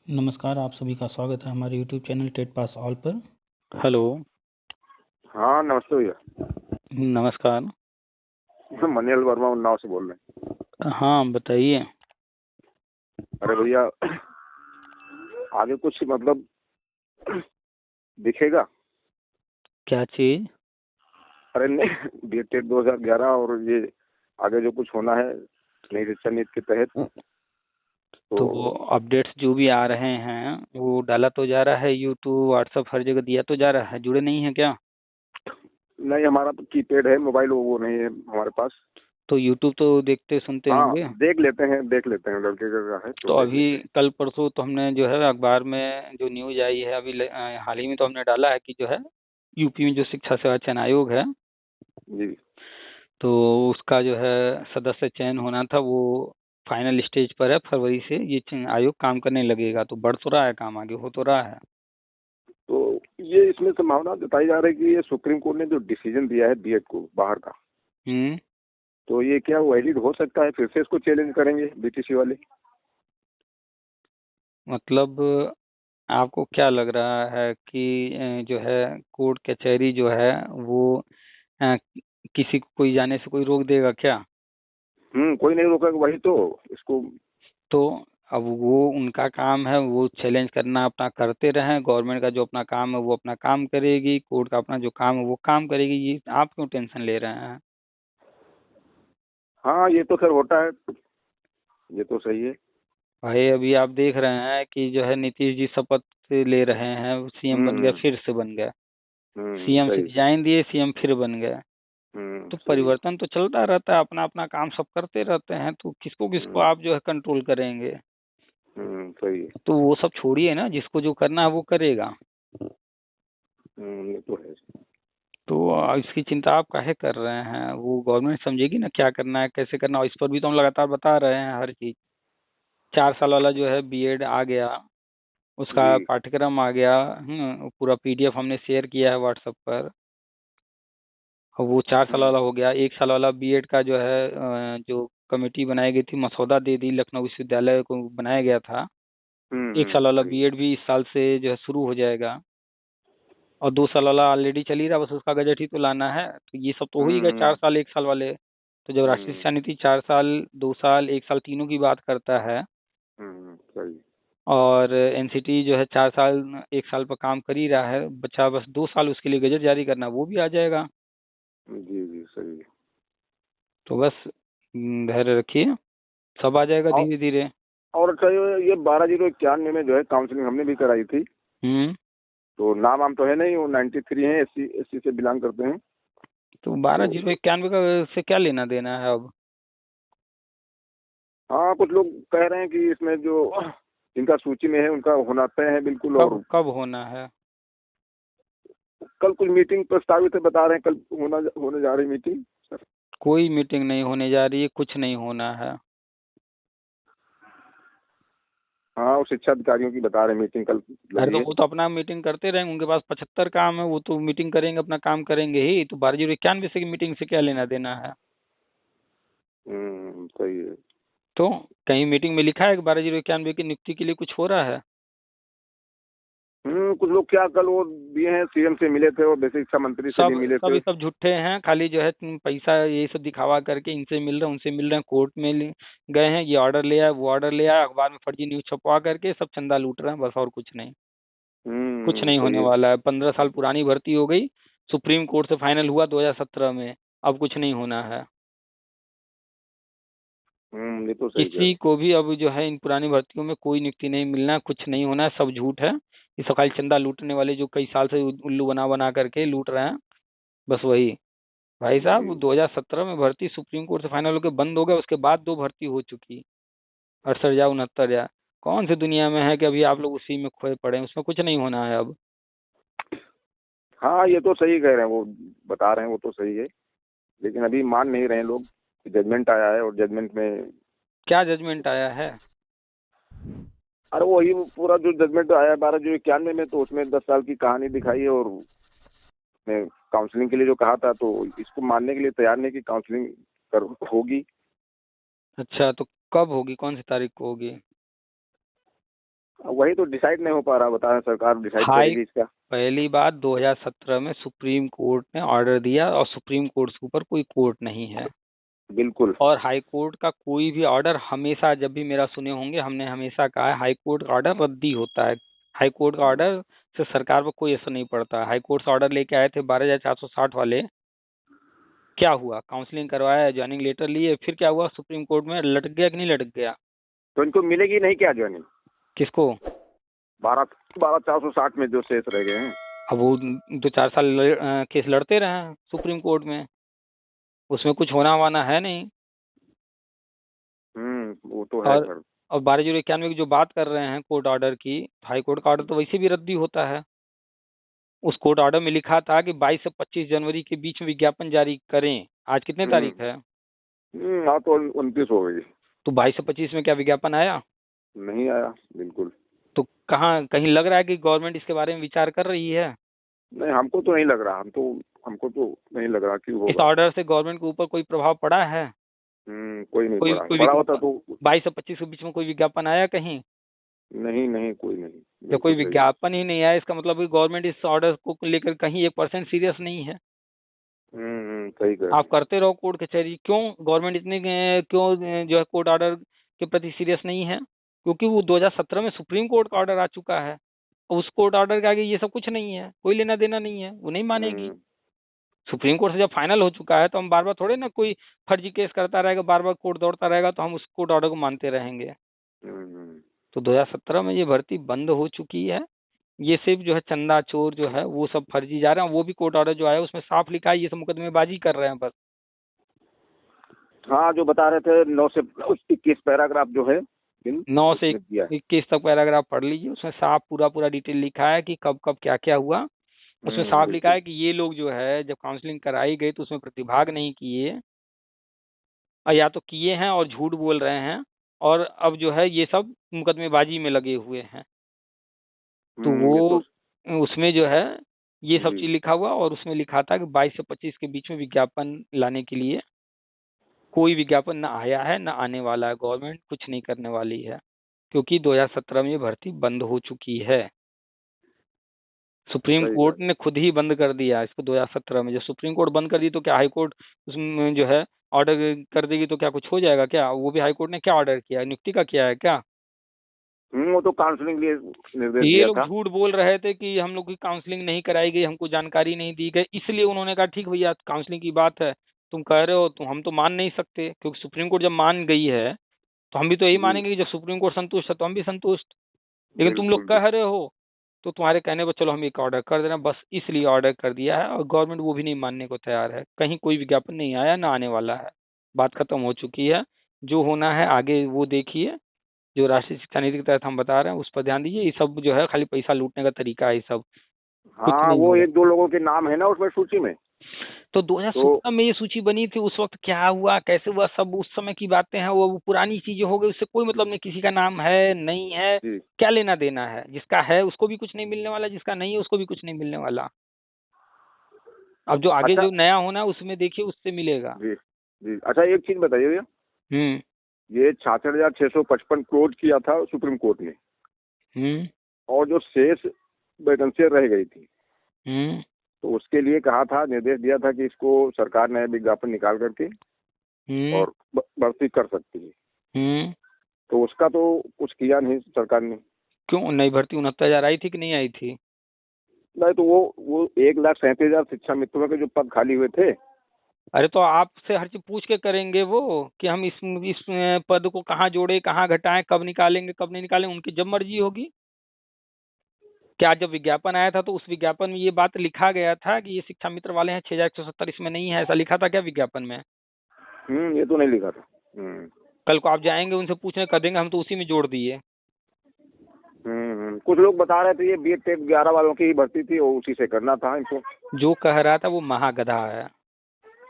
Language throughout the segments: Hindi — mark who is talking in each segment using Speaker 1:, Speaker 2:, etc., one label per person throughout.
Speaker 1: नमस्कार, आप सभी का स्वागत है हमारे YouTube channel TET pass all पर। हेलो।
Speaker 2: हाँ, नमस्ते भैया।
Speaker 1: नमस्कार।
Speaker 2: मनियल वर्मा उन्नाव से बोल रहे हैं।
Speaker 1: हाँ, बताइए।
Speaker 2: अरे भैया, आगे कुछ मतलब दिखेगा?
Speaker 1: क्या चीज?
Speaker 2: अरे नहीं, बीटेट 2011 और ये आगे जो कुछ होना है नई शिक्षा नीति के तहत
Speaker 1: तो वो अपडेट्स जो भी आ रहे हैं वो डाला तो जा रहा है, यूट्यूब व्हाट्सएप हर जगह दिया तो जा रहा है, जुड़े नहीं है क्या?
Speaker 2: नहीं, हमारा तो कीपैड है मोबाइल, वो नहीं है हमारे पास।
Speaker 1: तो यूट्यूब तो देखते सुनते
Speaker 2: हाँ,
Speaker 1: होंगे।
Speaker 2: देख लेते हैं, लड़के का है
Speaker 1: तो
Speaker 2: तो देख
Speaker 1: अभी
Speaker 2: लेते हैं।
Speaker 1: कल परसों तो हमने जो है अखबार में जो न्यूज आई है अभी हाल ही में तो हमने डाला है कि जो है यूपी में जो शिक्षा सेवा चयन आयोग है
Speaker 2: जी।
Speaker 1: तो उसका जो है सदस्य चयन होना था, वो फाइनल स्टेज पर है। फरवरी से ये आयोग काम करने लगेगा, तो बढ़ तो रहा है, काम आगे हो तो रहा है।
Speaker 2: तो ये इसमें संभावना जताई जा रही है कि ये सुप्रीम कोर्ट ने जो डिसीजन दिया है बीएड को बाहर का,
Speaker 1: हम्म।
Speaker 2: तो ये क्या वैलिड हो सकता है? फिर से इसको चैलेंज करेंगे बीटीसी वाले?
Speaker 1: मतलब आपको क्या लग रहा है कि जो है कोर्ट कचहरी जो है वो अ, किसी को कोई जाने से कोई रोक देगा क्या?
Speaker 2: कोई नहीं रोकेगा, वही तो इसको।
Speaker 1: तो अब वो उनका काम है, वो चैलेंज करना, अपना करते रहें। गवर्नमेंट का जो अपना काम है वो अपना काम करेगी, कोर्ट का अपना जो काम है वो काम करेगी। ये आप क्यों टेंशन ले रहे हैं?
Speaker 2: हाँ, ये तो खैर होता है, ये तो सही है।
Speaker 1: भाई अभी आप देख रहे हैं कि जो है नीतीश जी शपथ ले रहे हैं, सीएम बन गया,
Speaker 2: हम्म
Speaker 1: फिर से बन गया। सीएम से
Speaker 2: सही।
Speaker 1: रिजाइन दिए, सीएम फिर बन गया। तो
Speaker 2: सही है।
Speaker 1: परिवर्तन तो चलता रहता है, अपना अपना काम सब करते रहते हैं, तो किसको किसको
Speaker 2: हम्म
Speaker 1: आप जो है कंट्रोल करेंगे?
Speaker 2: सही है।
Speaker 1: तो वो सब छोड़िए ना, जिसको जो करना है वो करेगा।
Speaker 2: ये तो है।
Speaker 1: तो इसकी चिंता आप काहे कर रहे हैं? वो गवर्नमेंट समझेगी ना क्या करना है, कैसे करना है। और इस पर भी तो हम लगातार बता रहे हैं हर चीज। 4 साल वाला जो है बीएड आ गया, उसका
Speaker 2: जी।
Speaker 1: पाठ्यक्रम आ गया। पूरा पीडीएफ हमने शेयर किया है व्हाट्सएप पर। और वो 4 साल
Speaker 2: हम्म
Speaker 1: वाला हो गया। 1 साल वाला बीएड का जो है जो कमेटी बनाई गई थी, मसौदा दे दी, लखनऊ विश्वविद्यालय को बनाया गया था। 1 साल वाला
Speaker 2: सही।
Speaker 1: बीएड भी इस साल से जो है शुरू हो जाएगा। और 2 साल वाला ऑलरेडी चल ही रहा, बस उसका गजट ही तो लाना है। तो ये सब तो हो ही गए, 4 साल 1 साल वाले। तो जब राष्ट्रीय
Speaker 2: हम्म
Speaker 1: शिक्षा नीति 4 साल 2 साल 1 साल तीनों की बात करता है,
Speaker 2: सही।
Speaker 1: और एनसीटी जो है 4 साल 1 साल पर काम कर ही रहा है, बच्चा बस 2 साल उसके लिए गजट जारी करना, वो भी आ जाएगा।
Speaker 2: जी जी सही है।
Speaker 1: तो बस धैर्य रखिए, सब आ जाएगा
Speaker 2: और
Speaker 1: धीरे धीरे।
Speaker 2: और अच्छा, ये 12/091 में जो है काउंसलिंग हमने भी कराई थी।
Speaker 1: हम्म।
Speaker 2: तो नाम वाम तो है नहीं, वो 93 है, एससी से बिलोंग करते हैं।
Speaker 1: तो बारह
Speaker 2: तो
Speaker 1: जीरो इक्यानवे का से क्या लेना देना है अब?
Speaker 2: हाँ, कुछ लोग कह रहे हैं कि इसमें जो इनका सूची में है उनका होना तय है बिल्कुल।
Speaker 1: कब
Speaker 2: और
Speaker 1: कब होना है?
Speaker 2: कल कुछ मीटिंग प्रस्तावित है, बता रहे हैं कल होने जा रही मीटिंग सर।
Speaker 1: कोई मीटिंग नहीं होने जा रही है, कुछ नहीं होना है।
Speaker 2: हाँ, वो शिक्षा अधिकारियों की बता रहे हैं मीटिंग कल
Speaker 1: अरे
Speaker 2: लगी
Speaker 1: तो
Speaker 2: है।
Speaker 1: वो तो अपना मीटिंग करते रहेंगे, उनके पास 75 काम है, वो तो मीटिंग करेंगे, अपना काम करेंगे ही। तो 12/091 से की मीटिंग से क्या लेना देना है?
Speaker 2: सही है।
Speaker 1: तो कहीं मीटिंग में लिखा है कि 12/091 की नियुक्ति के लिए कुछ हो रहा है?
Speaker 2: कुछ लोग क्या कल वो दिए हैं, सीएम से मिले थे और बेसिक शिक्षा मंत्री से भी
Speaker 1: सब
Speaker 2: मिले
Speaker 1: सब
Speaker 2: थे।
Speaker 1: ये सब झूठे हैं, खाली जो है पैसा ये सब दिखावा करके इनसे मिल रहे हैं उनसे मिल रहे हैं, कोर्ट में गए हैं, ये ऑर्डर ले आया वो ऑर्डर ले आया, अखबार में फर्जी न्यूज छपवा करके सब चंदा लूट रहे हैं, बस और कुछ नहीं। कुछ नहीं
Speaker 2: सही
Speaker 1: होने
Speaker 2: है।
Speaker 1: वाला है। 15 साल पुरानी भर्ती हो गई, सुप्रीम कोर्ट से फाइनल हुआ 2017 में। अब कुछ नहीं होना है।
Speaker 2: ये तो सही कह रहे
Speaker 1: किसी को भी अब जो है इन पुरानी भर्तियों में कोई नियुक्ति नहीं मिलना, कुछ नहीं होना है, सब झूठ है। ये सब खाली चंदा लूटने वाले जो कई साल से उल्लू बना बना करके लूट रहे हैं, बस वही। भाई
Speaker 2: हैं। जी।
Speaker 1: साहब 2017 में भर्ती सुप्रीम कोर्ट से फाइनल होकर बंद हो गया, उसके बाद 2 भर्ती हो चुकी, 68 या 69 या। कौन सी दुनिया में है कि अभी आप लोग उसी में खोए पड़े हैं? उसमें कुछ नहीं होना है अब।
Speaker 2: हाँ, ये तो सही कह रहे हैं, वो बता रहे हैं, वो तो सही है। लेकिन अभी मान नहीं रहे हैं लोग। जजमेंट आया है और जजमेंट में
Speaker 1: क्या जजमेंट आया है?
Speaker 2: अरे वही पूरा जो जजमेंट आया है 12/091 में, तो उसमें 10 साल की कहानी दिखाई है। और उसने काउंसलिंग के लिए जो कहा था, तो इसको मानने के लिए तैयार नहीं कि काउंसलिंग कर होगी।
Speaker 1: अच्छा, तो कब होगी, कौन सी तारीख को होगी?
Speaker 2: वही तो डिसाइड नहीं हो पा रहा, बता रहे सरकार डिसाइड
Speaker 1: हाई
Speaker 2: करेगी इसका।
Speaker 1: पहली बात 2017 में सुप्रीम कोर्ट ने ऑर्डर दिया और सुप्रीम कोर्ट के ऊपर कोई कोर्ट नहीं है।
Speaker 2: बिल्कुल।
Speaker 1: और हाई कोर्ट का कोई भी ऑर्डर हमेशा, जब भी मेरा सुने होंगे, हमने हमेशा कहा है हाई कोर्ट का ऑर्डर रद्दी होता है। हाई कोर्ट का ऑर्डर से सरकार पर कोई असर नहीं पड़ता। हाई कोर्ट से ऑर्डर लेके आए थे 12,460 वाले, क्या हुआ? काउंसलिंग करवाया, ज्वाइनिंग लेटर लिए, फिर क्या हुआ? सुप्रीम कोर्ट में लटक गया कि नहीं लटक गया?
Speaker 2: तो इनको मिलेगी नहीं क्या ज्वाइनिंग?
Speaker 1: किसको?
Speaker 2: 12,460 में जो शेष रह गए हैं।
Speaker 1: अब वो 2-4 साल केस लड़ते रहे हैं सुप्रीम कोर्ट में, उसमें कुछ होना वाना है नहीं।
Speaker 2: वो तो है सर।
Speaker 1: और 12,091 की जो बात कर रहे हैं कोर्ट ऑर्डर की, हाई कोर्ट का ऑर्डर तो वैसे भी रद्दी होता है। उस कोर्ट ऑर्डर में लिखा था कि 22 से 25 जनवरी के बीच में विज्ञापन जारी करें। आज कितने तारीख है?
Speaker 2: हाँ तो 29 हो गई।
Speaker 1: तो 22 से 25 में क्या विज्ञापन आया?
Speaker 2: नहीं आया बिल्कुल।
Speaker 1: तो कहाँ कहीं लग रहा है कि गवर्नमेंट इसके बारे में विचार कर रही है?
Speaker 2: नहीं, हमको तो नहीं लग रहा। हमको तो नहीं लग रहा कि होगा।
Speaker 1: इस ऑर्डर से गवर्नमेंट के ऊपर कोई प्रभाव पड़ा है?
Speaker 2: कोई नहीं पड़ा। पड़ा होता तो
Speaker 1: 22 से 25 के बीच में कोई विज्ञापन आया कहीं?
Speaker 2: नहीं, कोई नहीं।
Speaker 1: जब कोई विज्ञापन ही नहीं आया, इसका मतलब गवर्नमेंट इस ऑर्डर को लेकर कहीं 1% सीरियस नहीं है।
Speaker 2: सही कह।
Speaker 1: आप करते रहो कोर्ट कचहरी, क्यों गवर्नमेंट इतने क्यों जो है कोर्ट ऑर्डर के प्रति सीरियस नहीं है? क्योंकि वो 2017 में सुप्रीम कोर्ट का ऑर्डर आ चुका है। उस कोर्ट ऑर्डर के आगे ये सब कुछ नहीं है, कोई लेना देना नहीं है, वो नहीं मानेगी। सुप्रीम कोर्ट से जब फाइनल हो चुका है तो हम बार बार थोड़े ना, कोई फर्जी केस करता रहेगा, बार बार कोर्ट दौड़ता रहेगा तो हम उस कोर्ट ऑर्डर को मानते रहेंगे। तो 2017 में ये भर्ती बंद हो चुकी है। ये सिर्फ जो है चंदा चोर जो है वो सब फर्जी जा रहे हैं। वो भी कोर्ट ऑर्डर जो आया उसमें साफ लिखा है ये सब मुकदमेबाजी कर रहे हैं बस।
Speaker 2: हाँ, जो बता रहे थे 9 से 21 पैराग्राफ जो है
Speaker 1: 9 से 21 तक पैराग्राफ पढ़ लीजिए, उसमें साफ पूरा डिटेल लिखा है कि कब कब क्या क्या हुआ। उसमें साफ लिखा है कि ये लोग जो है जब काउंसलिंग कराई गई तो उसमें प्रतिभाग नहीं किए, और या तो किए हैं और झूठ बोल रहे हैं, और अब जो है ये सब मुकदमेबाजी में लगे हुए हैं। तो वो उसमें जो है ये सब चीज लिखा हुआ, और उसमें लिखा था कि 22 से 25 के बीच में विज्ञापन लाने के लिए कोई विज्ञापन न आया है न आने वाला है। गवर्नमेंट कुछ नहीं करने वाली है क्योंकि 2017 में ये भर्ती बंद हो चुकी है। सुप्रीम कोर्ट ने खुद ही बंद कर दिया इसको 2017 में। जब सुप्रीम कोर्ट बंद कर दी तो क्या हाई कोर्ट उसमें जो है ऑर्डर कर देगी तो क्या कुछ हो जाएगा क्या? वो भी हाई कोर्ट ने क्या ऑर्डर किया? नियुक्ति का किया है क्या?
Speaker 2: वो तो काउंसलिंग लिए निर्देश
Speaker 1: ये
Speaker 2: दिया
Speaker 1: लोग
Speaker 2: था।
Speaker 1: झूठ बोल रहे थे कि हम लोग की काउंसलिंग नहीं कराई गई, हमको जानकारी नहीं दी गई, इसलिए उन्होंने कहा ठीक भैया काउंसलिंग की बात है, तुम कह रहे हो तो हम तो मान नहीं सकते, क्योंकि सुप्रीम कोर्ट जब मान गई है तो हम भी तो यही मानेंगे कि जब सुप्रीम कोर्ट संतुष्ट है तो हम भी संतुष्ट। लेकिन तुम लोग कह रहे हो तो तुम्हारे कहने पर चलो हम एक ऑर्डर कर दे रहे हैं, बस इसलिए ऑर्डर कर दिया है। और गवर्नमेंट वो भी नहीं मानने को तैयार है। कहीं कोई विज्ञापन नहीं आया ना आने वाला है, बात खत्म हो चुकी है। जो होना है आगे वो देखिए, जो राष्ट्रीय शिक्षा नीति के तहत हम बता रहे हैं उस पर ध्यान दीजिए। ये सब जो है खाली पैसा लूटने का तरीका है ये सब।
Speaker 2: हाँ, वो 1-2 लोगों के नाम है ना उसमें सूची में।
Speaker 1: तो 2017 में ये सूची बनी थी, उस वक्त क्या हुआ कैसे हुआ सब उस समय की बातें हैं, वो पुरानी चीजें हो गई, उससे कोई मतलब नहीं। किसी का नाम है नहीं है क्या लेना देना है? जिसका है उसको भी कुछ नहीं मिलने वाला, जिसका नहीं है उसको भी कुछ नहीं मिलने वाला। अब जो आगे जो नया होना है उसमें देखिए उससे मिलेगा।
Speaker 2: जी। अच्छा, एक चीज बताइए भैया। ये 66,655 करोड़ किया था सुप्रीम कोर्ट ने। और जो शेष वैकेंसी रह गई थी तो उसके लिए कहा था, निर्देश दिया था कि इसको सरकार नया विज्ञापन निकाल करके और भर्ती कर सकती है। तो उसका तो कुछ किया नहीं सरकार ने।
Speaker 1: क्यों नई भर्ती 69,000 आई थी कि नहीं आई थी?
Speaker 2: नहीं, तो वो 1,37,000 शिक्षा मित्रों के जो पद खाली हुए थे।
Speaker 1: अरे तो आपसे हर चीज पूछ के करेंगे वो कि हम इस पद को कहाँ जोड़े, कहाँ घटाएं, कब निकालेंगे कब नहीं निकालेंगे, उनकी जब मर्जी होगी। क्या जब विज्ञापन आया था तो उस विज्ञापन में ये बात लिखा गया था कि ये शिक्षा मित्र वाले हैं 6,170, इसमें नहीं है, ऐसा लिखा था क्या विज्ञापन में?
Speaker 2: ये तो नहीं लिखा था।
Speaker 1: कल को आप जाएंगे उनसे पूछने कर देंगे हम तो उसी में जोड़ दिए।
Speaker 2: कुछ लोग बता रहे थे ये B.Tech 11 वालों की ही भर्ती थी और उसी से करना था इनको।
Speaker 1: जो कह रहा था वो महागधा है।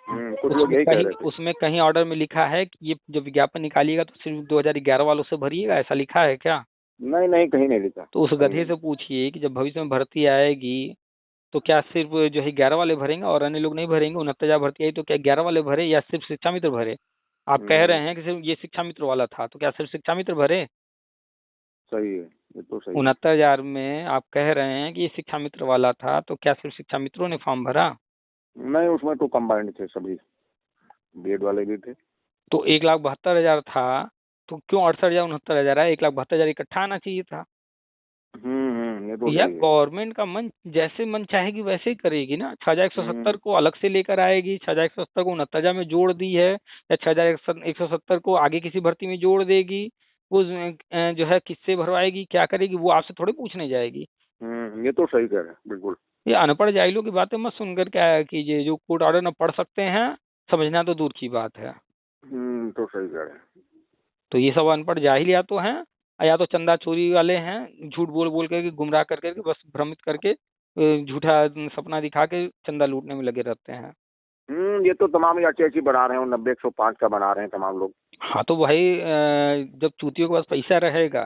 Speaker 2: कुछ लोग यही कह रहे थे।
Speaker 1: उसमें कहीं ऑर्डर में लिखा है कि ये जब विज्ञापन निकालिएगा तो सिर्फ 2011 वालों से भरिएगा, ऐसा लिखा है क्या?
Speaker 2: नहीं, कहीं नहीं लिखा।
Speaker 1: तो उस गधे से पूछिए कि जब भविष्य में भर्ती आएगी तो क्या सिर्फ जो है 11 वाले भरेंगे और अन्य लोग नहीं भरेंगे? 69,000 भर्ती आई तो क्या 11 वाले भरे या सिर्फ शिक्षा मित्र भरे? आप कह रहे हैं कि सिर्फ ये शिक्षा मित्र वाला था तो क्या सिर्फ शिक्षा मित्र भरे?
Speaker 2: सही है। ये तो सही।
Speaker 1: 69,000 में आप कह रहे हैं कि ये शिक्षा मित्र वाला था, तो क्या सिर्फ शिक्षा मित्रों ने फॉर्म भरा?
Speaker 2: नहीं, उसमें तो कंबाइंड थे सभी, बीएड वाले भी थे।
Speaker 1: तो 1,72,000 था, तो क्यों 68,000 69,000 है? 1,72,000 इकट्ठा आना चाहिए था।
Speaker 2: ये तो
Speaker 1: या
Speaker 2: सही है।
Speaker 1: गवर्नमेंट का मन जैसे मन चाहेगी वैसे ही करेगी ना। 6,170 को अलग से लेकर आएगी, 6,170 को 69,000 में जोड़ दी है, या 6,170 को आगे किसी भर्ती में जोड़ देगी। वो जो है किससे भरवाएगी, क्या करेगी, वो आपसे थोड़ी पूछने जाएगी।
Speaker 2: ये तो सही कह रहे हैं, बिल्कुल।
Speaker 1: ये अनपढ़ जाहिलों की बातें मत सुनकर क्या कीजिए। जो कोर्ट ऑर्डर न पढ़ सकते हैं, समझना तो दूर की बात है।
Speaker 2: तो सही कह रहे हैं।
Speaker 1: तो ये सब अनपढ़ जाहिल या तो हैं, या तो चंदा चोरी वाले हैं, झूठ बोल बोल करके गुमराह कर करके बस भ्रमित करके झूठा सपना दिखा के चंदा लूटने में लगे रहते हैं।
Speaker 2: ये तो तमाम ही अच्छी अच्छी बना रहे हैं, 90 105 का बना रहे हैं तमाम लोग।
Speaker 1: हाँ तो भाई जब चूतियों के पास पैसा रहेगा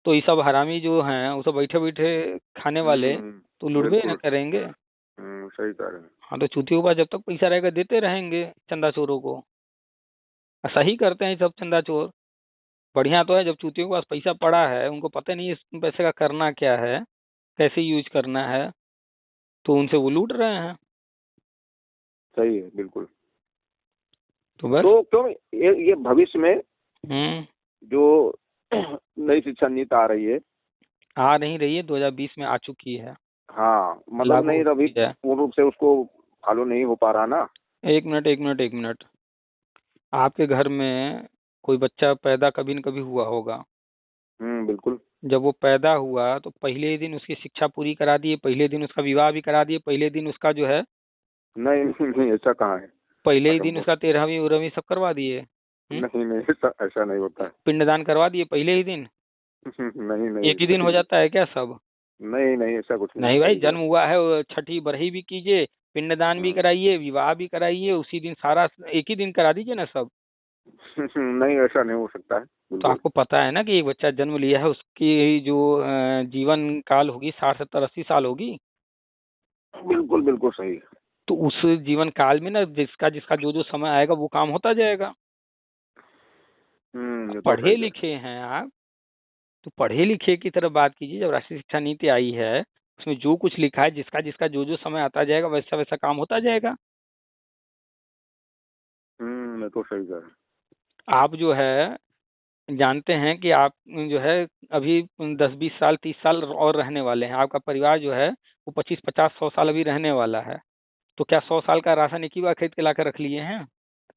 Speaker 1: तो ये सब हरामी जो हैं वो सब बैठे बैठे खाने वाले तो लुटबे न
Speaker 2: बिल्कुल।
Speaker 1: करेंगे।
Speaker 2: सही कह रहे हैं।
Speaker 1: हाँ तो चूतियों के पास जब तक पैसा रहेगा देते रहेंगे चंदा चोरों को। सही करते हैं ये सब चंदा चोर। बढ़िया तो है जब चूतियों के पास पैसा पड़ा है, उनको पता नहीं इस पैसे का करना क्या है, कैसे यूज करना है, तो उनसे वो लूट रहे हैं।
Speaker 2: सही है, बिल्कुल।
Speaker 1: तो बस।
Speaker 2: तो क्यों ये भविष्य में
Speaker 1: हम्म।
Speaker 2: जो नई शिक्षा नीति आ रही है।
Speaker 1: आ नहीं रही है, 2020 में आ चुकी है,
Speaker 2: हाँ, मतलब
Speaker 1: लागू
Speaker 2: नहीं
Speaker 1: हो
Speaker 2: अभी
Speaker 1: चुकी है।
Speaker 2: पूर्ण रूप से उसको फॉलो नहीं हो पा रहा ना।
Speaker 1: एक मिनट एक मिनट एक मिनट। आपके घर में कोई बच्चा पैदा कभी न कभी हुआ होगा।
Speaker 2: बिल्कुल।
Speaker 1: जब वो पैदा हुआ तो पहले ही दिन उसकी शिक्षा पूरी करा दिए, पहले दिन उसका विवाह भी करा दिए, पहले दिन उसका जो है
Speaker 2: नहीं नहीं, ऐसा कहाँ है।
Speaker 1: पहले ही दिन
Speaker 2: असंभव।
Speaker 1: उसका 13वीं 14वीं सब करवा दिए।
Speaker 2: नहीं नहीं, ऐसा नहीं होता है।
Speaker 1: पिंडदान करवा दिए पहले ही दिन।
Speaker 2: नहीं नहीं,
Speaker 1: एक ही दिन हो जाता है क्या सब?
Speaker 2: नहीं नहीं, ऐसा कुछ नहीं
Speaker 1: नहीं
Speaker 2: है,
Speaker 1: भाई,
Speaker 2: सही
Speaker 1: जन्म
Speaker 2: है।
Speaker 1: हुआ है वो छठी बरही भी कीजिए, पिंडदान भी कराइए, विवाह भी कराइए, उसी दिन सारा एक ही दिन करा दीजिए ना सब।
Speaker 2: नहीं, ऐसा नहीं हो सकता है,
Speaker 1: तो
Speaker 2: बिल्कुल।
Speaker 1: आपको पता है ना कि एक बच्चा जन्म लिया है, उसकी जो जीवन काल होगी 60 70 80 साल होगी।
Speaker 2: बिल्कुल बिल्कुल सही है।
Speaker 1: तो उस जीवन काल में ना जिसका जिसका जो जो समय आएगा वो काम होता जाएगा।
Speaker 2: ये तो
Speaker 1: पढ़े
Speaker 2: सही है।
Speaker 1: लिखे हैं आप, तो पढ़े लिखे की तरफ बात कीजिए। जब राष्ट्रीय शिक्षा नीति आई है उसमें जो कुछ लिखा है, जिसका जिसका जो जो समय आता जाएगा वैसा वैसा काम होता जाएगा।
Speaker 2: ये तो सही कह रहे हैं।
Speaker 1: आप जो है जानते हैं कि आप जो है अभी 10 20 साल 30 साल और रहने वाले हैं। आपका परिवार जो है वो 25 50 100 साल अभी रहने वाला है। तो क्या 100 साल का राशन एक ही बार खरीद के ला कर रख लिए हैं?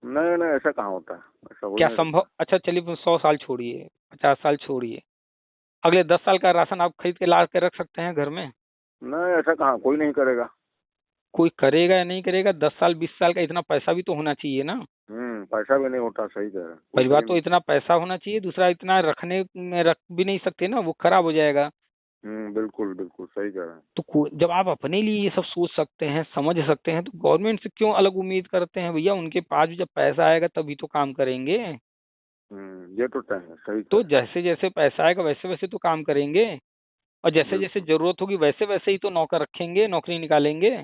Speaker 2: नहीं नहीं, ऐसा कहाँ होता है, ऐसा हो ही
Speaker 1: क्या
Speaker 2: नहीं
Speaker 1: संभव?
Speaker 2: सकता।
Speaker 1: अच्छा चलिए 100 साल छोड़िए, 50 साल छोड़िए, अगले 10 साल का राशन आप खरीद के ला कर रख सकते हैं घर में?
Speaker 2: नहीं, ऐसा कहाँ, कोई नहीं करेगा।
Speaker 1: कोई करेगा या नहीं करेगा, 10 साल 20 साल का इतना पैसा भी तो होना चाहिए ना।
Speaker 2: पैसा भी नहीं होता, सही कह रहे हैं, कोई
Speaker 1: परिवार
Speaker 2: कर ही
Speaker 1: तो
Speaker 2: नहीं
Speaker 1: इतना
Speaker 2: सकता।
Speaker 1: पैसा होना चाहिए, दूसरा इतना रखने में रख भी नहीं सकते ना, वो खराब हो जाएगा।
Speaker 2: बिल्कुल बिल्कुल सही कह रहे हैं।
Speaker 1: तो जब आप अपने लिए ये सब सोच सकते हैं, समझ सकते हैं, तो गवर्नमेंट से क्यों अलग उम्मीद करते हैं भैया? उनके पास भी जब पैसा आएगा तभी तो काम करेंगे।
Speaker 2: ये तो तय है, सही कह
Speaker 1: तो
Speaker 2: रहे
Speaker 1: जैसे जैसे पैसा आएगा वैसे वैसे तो काम करेंगे, और
Speaker 2: हैं।
Speaker 1: जैसे जैसे
Speaker 2: बिल्कुल।
Speaker 1: जरूरत होगी वैसे वैसे ही तो नौकर रखेंगे, नौकरी निकालेंगे।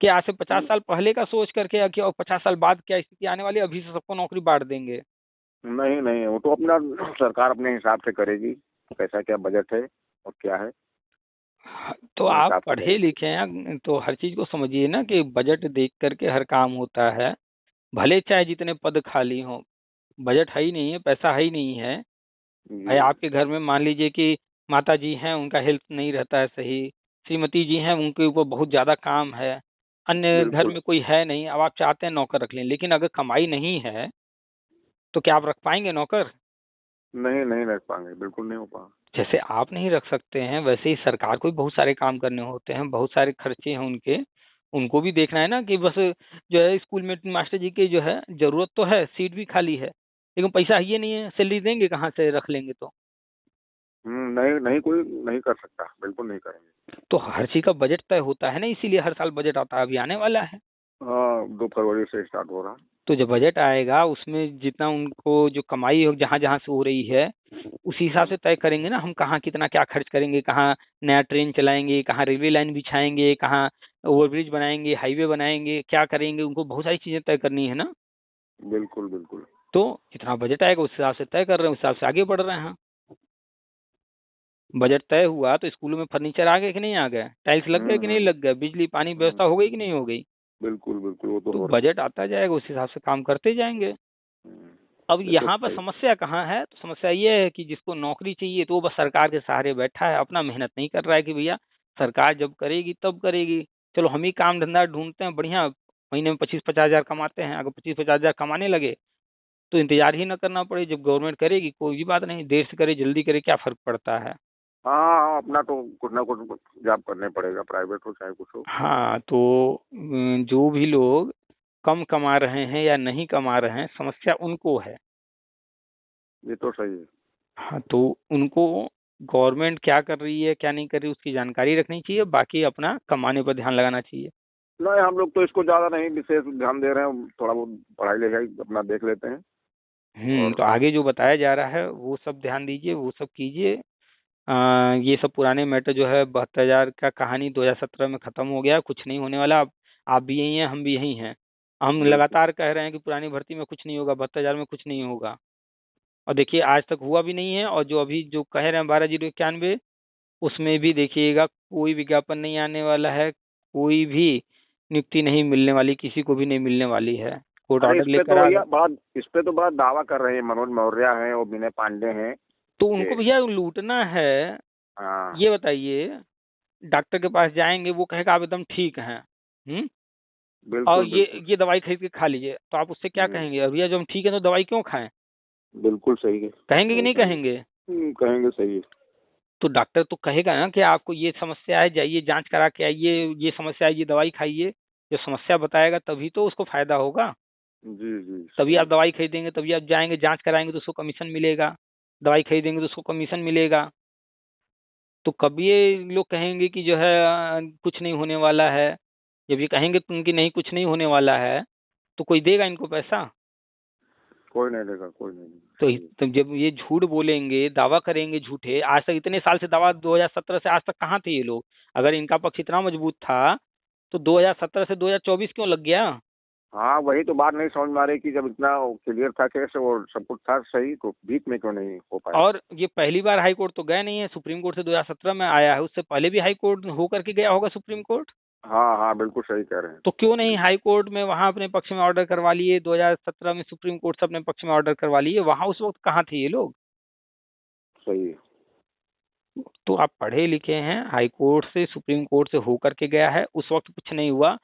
Speaker 1: कि आज से 50 साल पहले का सोच करके या कि और 50 साल बाद क्या स्थिति आने वाली है, अभी से सबको नौकरी बांट देंगे।
Speaker 2: नहीं नहीं, वो तो अपना सरकार अपने हिसाब से करेगी, कैसा क्या बजट है और क्या है,
Speaker 1: तो
Speaker 2: अपने
Speaker 1: आप
Speaker 2: हिसाब से
Speaker 1: पढ़े
Speaker 2: करेगी।
Speaker 1: लिखे हैं तो हर चीज को समझिए ना कि बजट देख करके हर काम होता है। भले चाहे जितने पद खाली हों, बजट है ही नहीं है, पैसा है ही नहीं है। भाई
Speaker 2: जी।
Speaker 1: आपके घर में मान लीजिए कि माता जी हैं, उनका हेल्थ नहीं रहता है सही, श्रीमती जी हैं उनके ऊपर बहुत ज्यादा काम है, अन्य घर
Speaker 2: बिल्कुल।
Speaker 1: में कोई है नहीं, अब आप चाहते हैं नौकर रख लें, लेकिन अगर कमाई नहीं है तो क्या आप रख पाएंगे नौकर?
Speaker 2: नहीं नहीं रख पाएंगे, बिल्कुल नहीं हो पाएगा।
Speaker 1: जैसे आप नहीं रख सकते हैं वैसे ही सरकार को भी बहुत सारे काम करने होते हैं, बहुत सारे खर्चे हैं उनके, उनको भी देखना है ना कि बस जो है स्कूल में मास्टर जी की जो है जरूरत तो है, सीट भी खाली है, लेकिन पैसा है ये नहीं है, सैलरी देंगे कहाँ से रख लेंगे तो?
Speaker 2: नहीं नहीं, कोई नहीं कर सकता, बिल्कुल नहीं करेंगे।
Speaker 1: तो हर चीज का बजट तय होता है ना, इसीलिए हर साल बजट आता है, अभी आने वाला है।
Speaker 2: हाँ, 2 फरवरी से स्टार्ट हो रहा।
Speaker 1: तो जब बजट आएगा उसमें जितना उनको जो कमाई हो जहां जहां से हो रही है उसी हिसाब से तय करेंगे ना हम कहाँ कितना क्या खर्च करेंगे, कहाँ नया ट्रेन चलाएंगे, कहाँ रेलवे लाइन बिछाएंगे, कहाँ ओवरब्रिज बनाएंगे, हाईवे बनाएंगे, क्या करेंगे, उनको बहुत सारी चीजें तय करनी है ना।
Speaker 2: बिल्कुल बिल्कुल।
Speaker 1: तो जितना बजट आएगा उस हिसाब से तय कर रहे हैं, उस हिसाब से आगे बढ़ रहे हैं। बजट तय हुआ तो स्कूलों में फर्नीचर आ गए कि नहीं आ गए, टाइल्स लग गए कि नहीं लग गए, बिजली पानी व्यवस्था हो गई कि नहीं हो गई।
Speaker 2: बिल्कुल बिल्कुल, वो तो
Speaker 1: तो
Speaker 2: हो रहा
Speaker 1: बजट आता जाएगा, उस हिसाब से काम करते जाएंगे।
Speaker 2: है।
Speaker 1: अब
Speaker 2: ये तो
Speaker 1: यहाँ पर
Speaker 2: सही।
Speaker 1: समस्या कहाँ है, तो समस्या ये है कि जिसको नौकरी चाहिए तो वो बस सरकार के सहारे बैठा है, अपना मेहनत नहीं कर रहा है कि भैया सरकार जब करेगी तब करेगी, चलो हम ही काम धंधा ढूंढते हैं बढ़िया, महीने में 25-50 हजार कमाते हैं, अगर 25-50 हजार कमाने लगे तो इंतजार ही ना करना पड़े, जब गवर्नमेंट करेगी कोई भी बात नहीं, देर से करे जल्दी करे क्या फर्क पड़ता है।
Speaker 2: हाँ हाँ, अपना तो कुछ ना कुछ जॉब करने पड़ेगा, प्राइवेट हो चाहे कुछ हो।
Speaker 1: हाँ तो जो भी लोग कम कमा रहे हैं या नहीं कमा रहे हैं, समस्या उनको है।
Speaker 2: ये तो सही है।
Speaker 1: हाँ तो उनको गवर्नमेंट क्या कर रही है क्या नहीं कर रही उसकी जानकारी रखनी चाहिए, बाकी अपना कमाने पर ध्यान लगाना चाहिए।
Speaker 2: नहीं, हम लोग तो इसको ज्यादा नहीं विशेष ध्यान दे रहे हैं, थोड़ा बहुत पढ़ाई लिखाई अपना देख लेते हैं। और
Speaker 1: तो आगे जो बताया जा रहा है वो सब ध्यान दीजिए, वो सब कीजिए। ये सब पुराने मैटर जो है 72 हजार का कहानी 2017 में खत्म हो गया, कुछ नहीं होने वाला। आप भी यही हैं, हम भी यही हैं। हम
Speaker 2: बिल्कुल।
Speaker 1: लगातार कह रहे हैं कि पुरानी भर्ती में कुछ नहीं होगा, 72 हजार में कुछ नहीं होगा, और देखिए आज तक हुआ भी नहीं है। और जो अभी जो कह रहे हैं 12,091, उसमें भी देखिएगा कोई विज्ञापन नहीं आने वाला है, कोई भी नियुक्ति नहीं मिलने वाली, किसी को भी नहीं मिलने वाली है। कोर्ट
Speaker 2: अरे
Speaker 1: ऑर्डर लेकर आ गए।
Speaker 2: इस पे तो बड़ा दावा कर रहे हैं, मनोज मौर्य हैं और विनय पांडे हैं
Speaker 1: तो
Speaker 2: कि
Speaker 1: उनको भैया लूटना है।
Speaker 2: हाँ।
Speaker 1: ये बताइए, डॉक्टर के पास जाएंगे वो कहेगा आप एकदम ठीक हैं, और
Speaker 2: बिल्कुल बिल्कुल।
Speaker 1: ये दवाई खरीद के खा लीजिए, तो आप उससे क्या
Speaker 2: हम्म,
Speaker 1: कहेंगे, और भैया जो हम ठीक है तो दवाई क्यों खाएं,
Speaker 2: बिल्कुल सही है,
Speaker 1: कहेंगे कि
Speaker 2: सही
Speaker 1: नहीं
Speaker 2: कहेंगे।
Speaker 1: कहेंगे।
Speaker 2: कहेंगे, सही है।
Speaker 1: तो डॉक्टर तो कहेगा ना कि आपको ये समस्या है, जाइए जांच करा के आइए, ये समस्या है, ये दवाई खाइए। जो समस्या बताएगा तभी तो उसको फायदा होगा,
Speaker 2: जी जी,
Speaker 1: तभी
Speaker 2: सही
Speaker 1: आप
Speaker 2: है।
Speaker 1: दवाई खरीदेंगे, तभी आप जाएंगे जांच कराएंगे तो उसको कमीशन मिलेगा, दवाई खरीदेंगे तो उसको कमीशन मिलेगा। तो कभी ये लोग कहेंगे कि जो है कुछ नहीं होने वाला है, जब ये कहेंगे तुम कि नहीं कुछ नहीं होने वाला है, तो कोई देगा इनको पैसा।
Speaker 2: कोई नहीं देगा, कोई नहीं देगा,
Speaker 1: तो
Speaker 2: सही है।
Speaker 1: जब ये झूठ बोलेंगे, दावा करेंगे झूठे, आज तक इतने साल से दावा, 2017 से आज तक कहाँ थे ये लोग। अगर इनका पक्ष इतना मजबूत था तो 2017 से 2024 क्यों लग गया।
Speaker 2: हाँ, वही तो बात नहीं समझ में आ रही कि जब इतना क्लियर था केस और सब कुछ था सही, तो बीच में क्यों नहीं हो पाया।
Speaker 1: और ये पहली बार हाई कोर्ट तो गए नहीं है, सुप्रीम कोर्ट से 2017 में आया है, उससे पहले भी हाई कोर्ट होकर के गया होगा सुप्रीम कोर्ट।
Speaker 2: हाँ हाँ, बिल्कुल सही कह रहे हैं।
Speaker 1: तो क्यों नहीं हाई कोर्ट में वहां अपने पक्ष में ऑर्डर करवा लिए, 2017 में सुप्रीम कोर्ट से अपने पक्ष में ऑर्डर करवा लिए, वहां उस वक्त कहाँ थे ये लोग।
Speaker 2: सही है।
Speaker 1: तो आप पढ़े लिखे हैं, हाई कोर्ट से सुप्रीम कोर्ट से होकर के गया है, उस वक्त कुछ नहीं हुआ।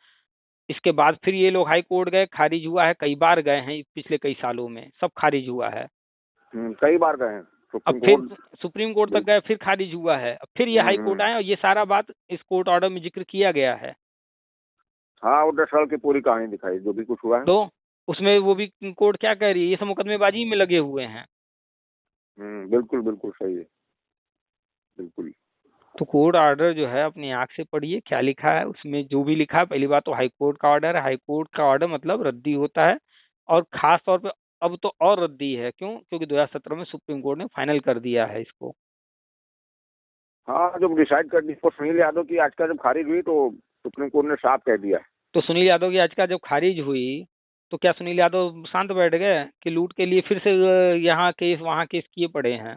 Speaker 1: इसके बाद फिर ये लोग हाई कोर्ट गए, खारिज हुआ है, कई बार गए हैं पिछले कई सालों में, सब खारिज हुआ है।
Speaker 2: कई बार गए हैं
Speaker 1: अब
Speaker 2: सुप्रीम
Speaker 1: फिर
Speaker 2: कोर्ट।
Speaker 1: सुप्रीम कोर्ट तक
Speaker 2: बिल्कुल।
Speaker 1: गए, फिर खारिज हुआ है, अब फिर ये हाई कोर्ट आए और ये सारा बात इस कोर्ट ऑर्डर में जिक्र किया गया है।
Speaker 2: हाँ, वो 10 साल की पूरी कहानी दिखाई जो भी कुछ हुआ है।
Speaker 1: तो उसमें वो भी कोर्ट क्या कह रही है, ये सब मुकदमेबाजी में लगे हुए हैं।
Speaker 2: बिल्कुल बिल्कुल सही है। बिल्कुल।
Speaker 1: तो कोर्ट ऑर्डर जो है अपनी आंख से पढ़िए क्या लिखा है उसमें, जो भी लिखा है। पहली बात तो हाई कोर्ट का ऑर्डर है, हाई कोर्ट का ऑर्डर मतलब रद्दी होता है, और खास तौर पे अब तो और रद्दी है, क्यों, क्योंकि 2017 में सुप्रीम कोर्ट ने फाइनल कर दिया है इसको।
Speaker 2: हाँ, जब डिसाइड कर दी तो सुनील यादव की याचिका जब खारिज हुई तो सुप्रीम कोर्ट ने साफ कह दिया।
Speaker 1: तो सुनील यादव की याचिका जब खारिज हुई तो क्या सुनील यादव शांत बैठ गए कि लूट के लिए फिर से यहाँ केस वहाँ केस किए पड़े हैं।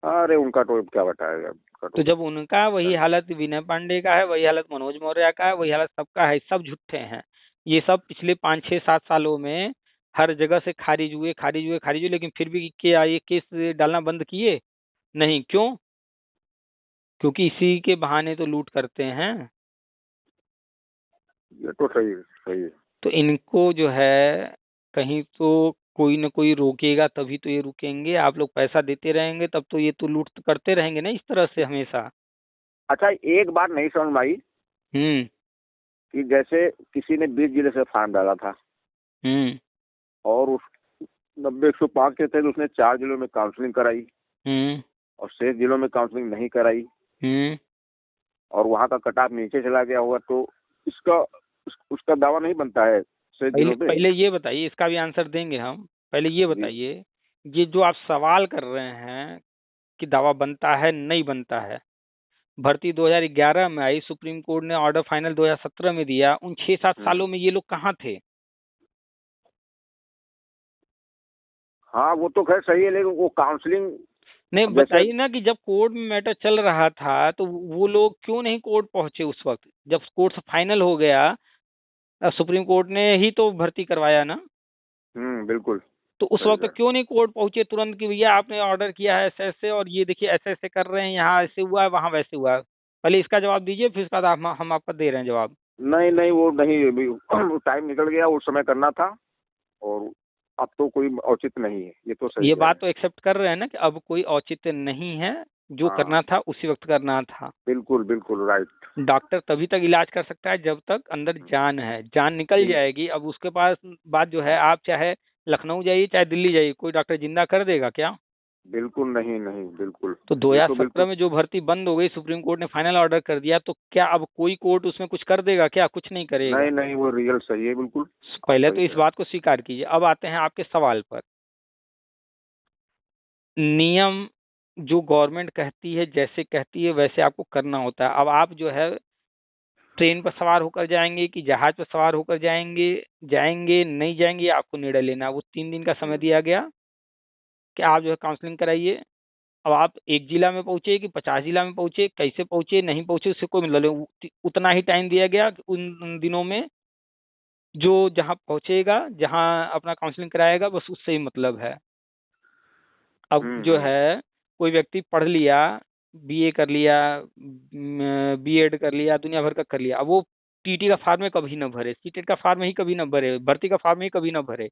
Speaker 2: अरे उनका तो क्या बताएगा, उनका
Speaker 1: तो
Speaker 2: तो।
Speaker 1: जब उनका वही हालत विनय पांडे का है, वही हालत मनोज मौर्य का है, वही हालत सबका है, सब झूठे हैं। ये सब पिछले 5-6-7 सालों में हर जगह से खारिज हुए खारिज हुए खारिज हुए, लेकिन फिर भी क्या ये केस डालना बंद किए नहीं, क्यों, क्योंकि इसी के बहाने तो लूट करते हैं।
Speaker 2: ये तो सही है, सही है।
Speaker 1: तो इनको जो है कहीं तो कोई न कोई रोकेगा, तभी तो ये रुकेंगे। आप लोग पैसा देते रहेंगे तब तो ये तो लूट करते रहेंगे ना इस तरह से हमेशा।
Speaker 2: अच्छा, एक बात नहीं समझ में आई
Speaker 1: हम्म।
Speaker 2: कि जैसे किसी ने 20 जिले से फॉर्म डाला था
Speaker 1: हम्म।
Speaker 2: और उस 90-105 के थे तो उसने 4 जिलों में काउंसलिंग कराई
Speaker 1: हम्म।
Speaker 2: और शेष जिलों में काउंसलिंग नहीं कराई
Speaker 1: हम्म।
Speaker 2: और वहां का कट ऑफ नीचे चला गया होगा, तो इसका उसका दावा नहीं बनता है शेष
Speaker 1: पहले
Speaker 2: जिलों पे।
Speaker 1: पहले ये बताइए, इसका भी आंसर देंगे हम। पहले ये
Speaker 2: जी।
Speaker 1: बताइए, ये जो आप सवाल कर रहे हैं कि दावा बनता है नहीं बनता है, भर्ती 2011 में आई, सुप्रीम कोर्ट ने ऑर्डर फाइनल 2017 में दिया, उन 6-7 सालों
Speaker 2: हम्म।
Speaker 1: में ये लोग कहाँ थे।
Speaker 2: हाँ, वो तो खैर सही है, लेकिन वो काउंसलिंग
Speaker 1: नहीं
Speaker 2: अब जैसे
Speaker 1: बताइए ना कि जब कोर्ट में मैटर चल रहा था तो वो लोग क्यों नहीं कोर्ट पहुंचे उस वक्त, जब कोर्ट से फाइनल हो गया। सुप्रीम कोर्ट ने ही तो भर्ती करवाया ना।
Speaker 2: बिल्कुल
Speaker 1: तो उस
Speaker 2: सही
Speaker 1: वक्त
Speaker 2: कह
Speaker 1: क्यों नहीं कोर्ट पहुंचे तुरंत कि भैया आपने ऑर्डर किया है ऐसे ऐसे और ये देखिए ऐसे ऐसे कर रहे हैं, यहाँ ऐसे हुआ है वहां वैसे हुआ है। पहले इसका जवाब दीजिए, फिर इसका बाद हम आपका दे रहे हैं जवाब।
Speaker 2: नहीं नहीं वो नहीं अभी टाइम निकल गया, उस समय करना था, और अब तो कोई औचित्य नहीं है, ये तो सही
Speaker 1: ये
Speaker 2: कह रहे
Speaker 1: बात
Speaker 2: हैं।
Speaker 1: तो एक्सेप्ट कर रहे हैं ना कि अब कोई औचित्य नहीं है, जो
Speaker 2: हाँ,
Speaker 1: करना था उसी वक्त करना था।
Speaker 2: बिल्कुल बिल्कुल राइट।
Speaker 1: डॉक्टर तभी तक इलाज कर सकता है जब तक अंदर जान है, जान निकल
Speaker 2: बिल,
Speaker 1: जाएगी अब उसके पास बात जो है, आप चाहे लखनऊ जाइए चाहे दिल्ली जाइए, कोई डॉक्टर जिंदा कर देगा क्या?
Speaker 2: बिल्कुल नहीं नहीं बिल्कुल।
Speaker 1: तो
Speaker 2: ये तो
Speaker 1: 2017
Speaker 2: बिल्कुल
Speaker 1: में जो भर्ती बंद हो गई, सुप्रीम कोर्ट ने फाइनल ऑर्डर कर दिया, तो क्या अब कोई कोर्ट उसमें कुछ कर देगा क्या? कुछ नहीं करेगा।
Speaker 2: नहीं नहीं, वो रियल सही है, बिल्कुल आप
Speaker 1: पहले तो
Speaker 2: सही
Speaker 1: इस
Speaker 2: कह रहे
Speaker 1: बात को स्वीकार कीजिए। अब आते हैं आपके सवाल पर। नियम जो गवर्नमेंट कहती है, जैसे कहती है वैसे आपको करना होता है। अब आप जो है ट्रेन पर सवार होकर जाएंगे कि जहाज पर सवार होकर जाएंगे, जाएंगे नहीं जाएंगे, आपको निर्णय लेना है। वो 3 दिन का समय
Speaker 2: हम्म,
Speaker 1: दिया गया कि आप जो है काउंसलिंग कराइए। अब आप एक जिला में पहुंचे कि 50 जिला में पहुंचे, कैसे पहुंचे नहीं पहुंचे, उससे कोई मतलब नहीं। उतना ही टाइम दिया गया कि उन दिनों में जो जहां पहुंचेगा, जहां अपना काउंसलिंग कराएगा, बस उससे ही मतलब है। अब जो
Speaker 2: हम्म।
Speaker 1: है कोई व्यक्ति पढ़ लिया, बीए कर लिया, बीएड कर लिया, दुनिया भर का कर लिया, अब वो टीटी का फॉर्म में कभी ना भरे, सीटेट का फॉर्म ही कभी ना भरे, भर्ती का फॉर्म ही कभी ना भरे।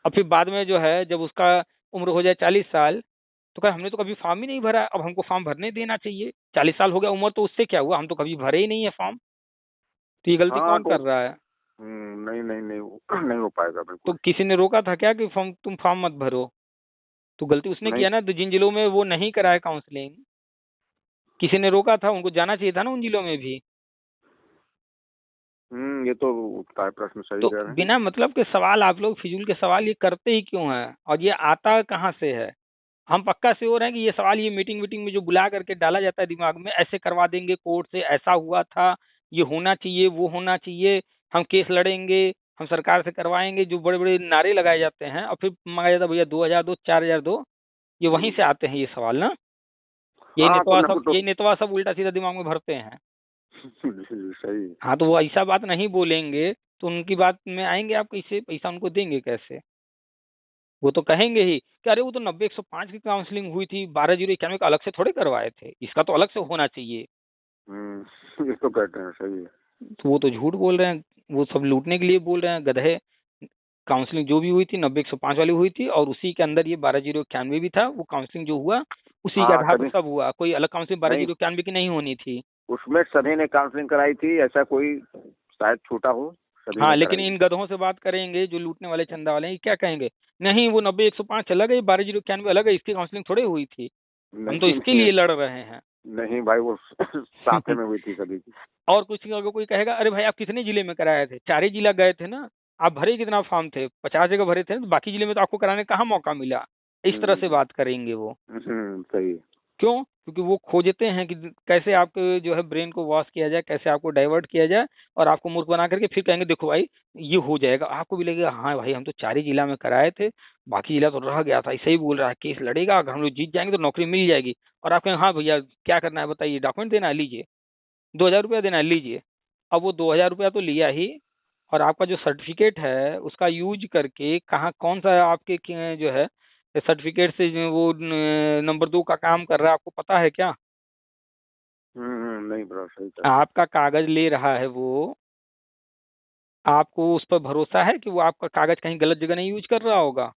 Speaker 1: अब फिर बाद में जो है जब उसका उम्र हो जाए 40 साल, तो कहा हमने तो कभी फॉर्म ही नहीं भरा, अब हमको फॉर्म भरने देना चाहिए। 40 साल हो गया उम्र, तो उससे क्या हुआ, हम तो कभी भरे ही नहीं है फॉर्म। तो ये गलती
Speaker 2: हाँ
Speaker 1: कौन
Speaker 2: तो
Speaker 1: कर रहा है?
Speaker 2: नहीं नहीं नहीं नहीं हो पाएगा
Speaker 1: तो
Speaker 2: बिल्कुल।
Speaker 1: किसी ने रोका था क्या कि फॉर्म तुम फॉर्म मत भरो? तो गलती उसने
Speaker 2: नहीं।
Speaker 1: किया ना, तो जिन जिलों में वो नहीं कराए काउंसलिंग, किसी ने रोका था, उनको जाना चाहिए था ना उन जिलों में भी।
Speaker 2: ये तो उठता है प्रश्न, सही
Speaker 1: तो
Speaker 2: कह रहे हैं।
Speaker 1: बिना मतलब के सवाल आप लोग फिजूल के सवाल ये करते ही क्यों हैं, और ये आता कहाँ से है? हम पक्का श्योर हैं कि ये सवाल ये मीटिंग मीटिंग में जो बुला करके डाला जाता है दिमाग में, ऐसे करवा देंगे कोर्ट से, ऐसा हुआ था, ये होना चाहिए, वो होना चाहिए, हम केस लड़ेंगे, हम सरकार से करवाएंगे, जो बड़े बड़े नारे लगाए जाते हैं, और फिर मांगा जाता है भैया 2,000 दो, 4,000 दो। ये वहीं से आते हैं ये सवाल ना।
Speaker 2: हाँ कुछ ना कुछ तो
Speaker 1: यही नेतवा सब उल्टा सीधा दिमाग में भरते हैं।
Speaker 2: सही।
Speaker 1: हाँ, तो वो ऐसा बात नहीं बोलेंगे तो उनकी बात में आएंगे आप कैसे, पैसा उनको देंगे कैसे? वो तो कहेंगे ही कि अरे वो तो 90-105 की काउंसलिंग हुई थी, 12,091 का अलग से थोड़े करवाए थे, इसका तो अलग से होना चाहिए।
Speaker 2: ये तो कहते हैं, सही है।
Speaker 1: तो वो तो झूठ बोल रहे हैं, वो सब लूटने के लिए बोल रहे हैं, गधे। काउंसलिंग जो भी हुई थी 90-105 वाली हुई थी, और उसी के अंदर ये 12,091 भी था। वो काउंसलिंग जो हुआ उसी के
Speaker 2: हाँ
Speaker 1: आधार पर
Speaker 2: सभी।
Speaker 1: सब हुआ, कोई अलग काउंसलिंग बारह
Speaker 2: नहीं,
Speaker 1: जीरो इक्यानवे की नहीं होनी थी।
Speaker 2: उसमें सभी ने काउंसलिंग कराई थी, ऐसा कोई शायद छोटा हो, सभी
Speaker 1: हाँ,
Speaker 2: ने
Speaker 1: लेकिन
Speaker 2: कराई
Speaker 1: इन
Speaker 2: है।
Speaker 1: गधों से बात करेंगे जो लूटने वाले चंदा वाले हैं, ये क्या कहेंगे? नहीं वो 90-105 अलग है, 12,091 अलग है, इसकी काउंसलिंग थोड़ी हुई थी, हम तो
Speaker 2: नहीं
Speaker 1: इसके
Speaker 2: नहीं
Speaker 1: लिए लड़ रहे हैं।
Speaker 2: नहीं भाई, वो साथे में हुई थी सभी की।
Speaker 1: और कुछ नहीं, अगर कोई कहेगा अरे भाई आप कितने जिले में कराए थे, 4 ही जिला गए थे ना, आप भरे कितना फॉर्म थे, 50 जगह भरे थे ना, तो बाकी जिले में तो आपको कराने का कहाँ मौका मिला? इस तरह से
Speaker 2: हम्म
Speaker 1: बात करेंगे वो।
Speaker 2: सही है।
Speaker 1: क्यों? क्योंकि वो खोजते हैं कि कैसे आपके जो है ब्रेन को वॉश किया जाए, कैसे आपको डाइवर्ट किया जाए, और आपको मूर्ख बना करके फिर कहेंगे देखो भाई ये हो जाएगा, आपको भी लगेगा हाँ भाई हम तो 4 ही जिला में कराए थे, बाकी जिला तो रह गया था, ऐसे ही बोल रहा है, केस लड़ेगा, अगर हम लोग जीत जाएंगे तो नौकरी मिल जाएगी। और आप कहेंगे हाँ भैया क्या करना है बताइए, डॉक्यूमेंट देना है लीजिए, 2,000 रुपया देना है लीजिए। अब वो 2,000 रुपया तो लिया ही, और आपका जो सर्टिफिकेट है उसका यूज करके कहाँ कौन सा आपके जो है सर्टिफिकेट से जो वो नंबर 2 का काम कर रहा है, आपको पता है क्या?
Speaker 2: नहीं ब्रो, सही कह रहे हैं।
Speaker 1: आपका कागज ले रहा है वो, आपको उस पर भरोसा है कि वो आपका कागज कहीं गलत जगह नहीं यूज कर रहा होगा?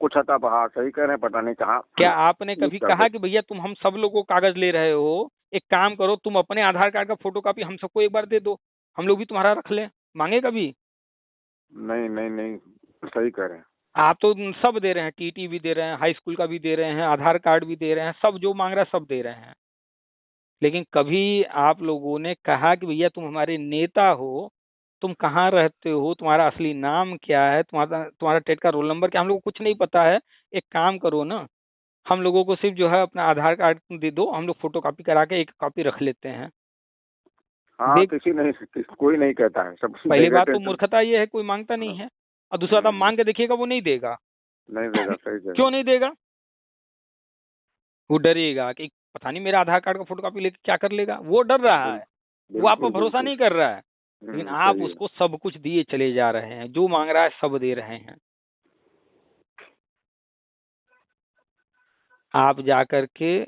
Speaker 2: कुछ हता हाँ सही कह रहे हैं, पता नहीं कहाँ
Speaker 1: क्या आपने
Speaker 2: यूज
Speaker 1: कभी
Speaker 2: कर दे।
Speaker 1: कहा कि भैया तुम हम सब लोगों को कागज ले रहे हो, एक काम करो तुम अपने आधार कार्ड का फोटो कॉपी हम सबको एक बार दे दो, हम लोग भी तुम्हारा रख लें? मांगे कभी?
Speaker 2: नहीं नहीं नहीं, सही कह रहे हैं।
Speaker 1: आप तो सब दे रहे हैं, टीटी भी दे रहे हैं, हाई स्कूल का भी दे रहे हैं, आधार कार्ड भी दे रहे हैं, सब जो मांग रहा है सब दे रहे हैं। लेकिन कभी आप लोगों ने कहा कि भैया तुम हमारे नेता हो, तुम कहाँ रहते हो, तुम्हारा असली नाम क्या है, तुम्हारा तुम्हारा टेट का रोल नंबर क्या, हम लोग को कुछ नहीं पता है। एक काम करो ना, हम लोगों को सिर्फ जो है अपना आधार कार्ड दे दो, हम लोग फोटो कॉपी करा के एक कॉपी रख लेते हैं।
Speaker 2: हाँ
Speaker 1: देख,
Speaker 2: कोई नहीं कहता है, सब
Speaker 1: पहली
Speaker 2: बेगे
Speaker 1: बात तो
Speaker 2: टेंशन।
Speaker 1: मूर्खता ये है कोई मांगता नहीं
Speaker 2: हाँ,
Speaker 1: है, और दूसरा बात
Speaker 2: हम्म,
Speaker 1: मांग के देखिएगा वो नहीं देगा।
Speaker 2: नहीं देगा, सही कह रहे
Speaker 1: क्यों
Speaker 2: हैं।
Speaker 1: नहीं देगा? वो डरेगा कि पता नहीं मेरा आधार कार्ड का फोटोकॉपी लेके क्या कर लेगा, वो डर रहा है, वो आप पर
Speaker 2: बिल्कुल
Speaker 1: भरोसा
Speaker 2: बिल्कुल।
Speaker 1: नहीं कर रहा है। लेकिन आप
Speaker 2: सही है।
Speaker 1: उसको सब कुछ दिए चले जा रहे हैं, जो मांग रहा है सब दे रहे हैं। आप जा करके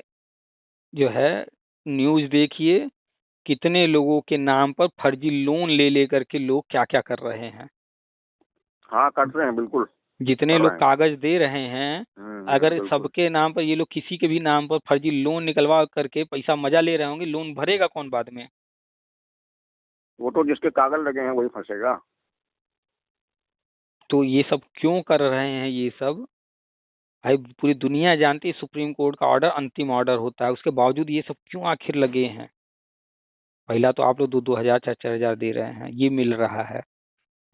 Speaker 1: जो है न्यूज देखिए, कितने लोगों के नाम पर फर्जी लोन ले ले करके लोग क्या क्या कर रहे हैं।
Speaker 2: हाँ कर रहे हैं, बिल्कुल
Speaker 1: जितने
Speaker 2: कर
Speaker 1: लोग
Speaker 2: रहे हैं।
Speaker 1: कागज दे रहे हैं, अगर
Speaker 2: बिल्कुल।
Speaker 1: सबके नाम पर ये लोग किसी के भी नाम पर फर्जी लोन निकलवा करके पैसा मजा ले रहे होंगे, लोन भरेगा कौन बाद में?
Speaker 2: वो तो जिसके कागज लगे हैं वही फंसेगा।
Speaker 1: तो ये सब क्यों कर रहे हैं ये सब? भाई पूरी दुनिया जानती है सुप्रीम कोर्ट का ऑर्डर अंतिम ऑर्डर होता है, उसके बावजूद ये सब क्यों आखिर लगे हैं? पहला तो आप लोग 2-2 हजार 4-4 हजार दे रहे हैं, ये मिल रहा है।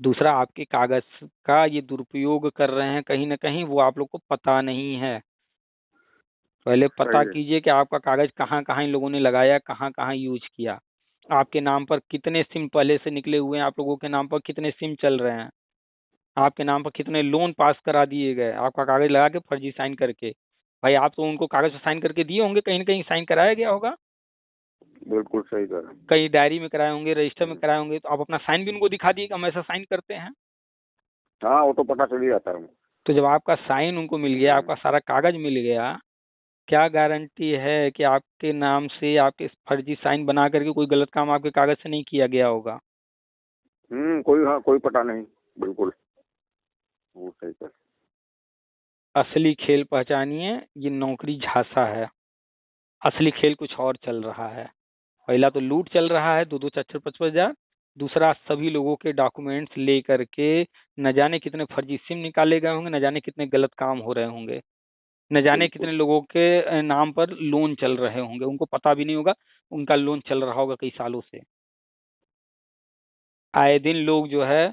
Speaker 1: दूसरा, आपके कागज का ये दुरुपयोग कर रहे हैं कहीं ना कहीं, वो आप लोग को पता नहीं है। पहले पता
Speaker 2: सही है।
Speaker 1: कीजिए कि आपका कागज कहाँ कहाँ इन लोगों ने लगाया, कहाँ कहाँ यूज किया। आपके नाम पर कितने सिम पहले से निकले हुए हैं, आप लोगों के नाम पर कितने सिम चल रहे हैं, आपके नाम पर कितने लोन पास करा दिए गए आपका कागज लगा के फर्जी साइन करके। भाई आप तो उनको कागज पे साइन करके दिए होंगे, कहीं ना कहीं साइन कराया गया होगा,
Speaker 2: बिल्कुल सही कह रहे हैं।
Speaker 1: कहीं डायरी में कराए होंगे, रजिस्टर में कराए होंगे, तो आप अपना साइन भी उनको दिखा दिए कि हम ऐसा साइन करते हैं।
Speaker 2: हाँ वो तो पता चल ही जाता है।
Speaker 1: तो जब आपका साइन उनको मिल गया, आपका सारा कागज मिल गया, क्या गारंटी है कि आपके नाम से आपके फर्जी साइन बना करके कोई गलत काम आपके कागज से नहीं किया गया होगा?
Speaker 2: कोई, हाँ कोई पता नहीं। बिल्कुल वो सही कर।
Speaker 1: असली खेल पहचानिए, ये नौकरी झांसा है। असली खेल कुछ और चल रहा है। पहला तो लूट चल रहा है, 2-2 4-4 5-5 हजार। दूसरा, सभी लोगों के डॉक्यूमेंट्स ले करके न जाने कितने फर्जी सिम निकाले गए होंगे, न जाने कितने गलत काम हो रहे होंगे, न जाने
Speaker 2: बिल्कुल।
Speaker 1: कितने लोगों के नाम पर लोन चल रहे होंगे, उनको पता भी नहीं होगा उनका लोन चल रहा होगा कई सालों से। आए दिन लोग जो है,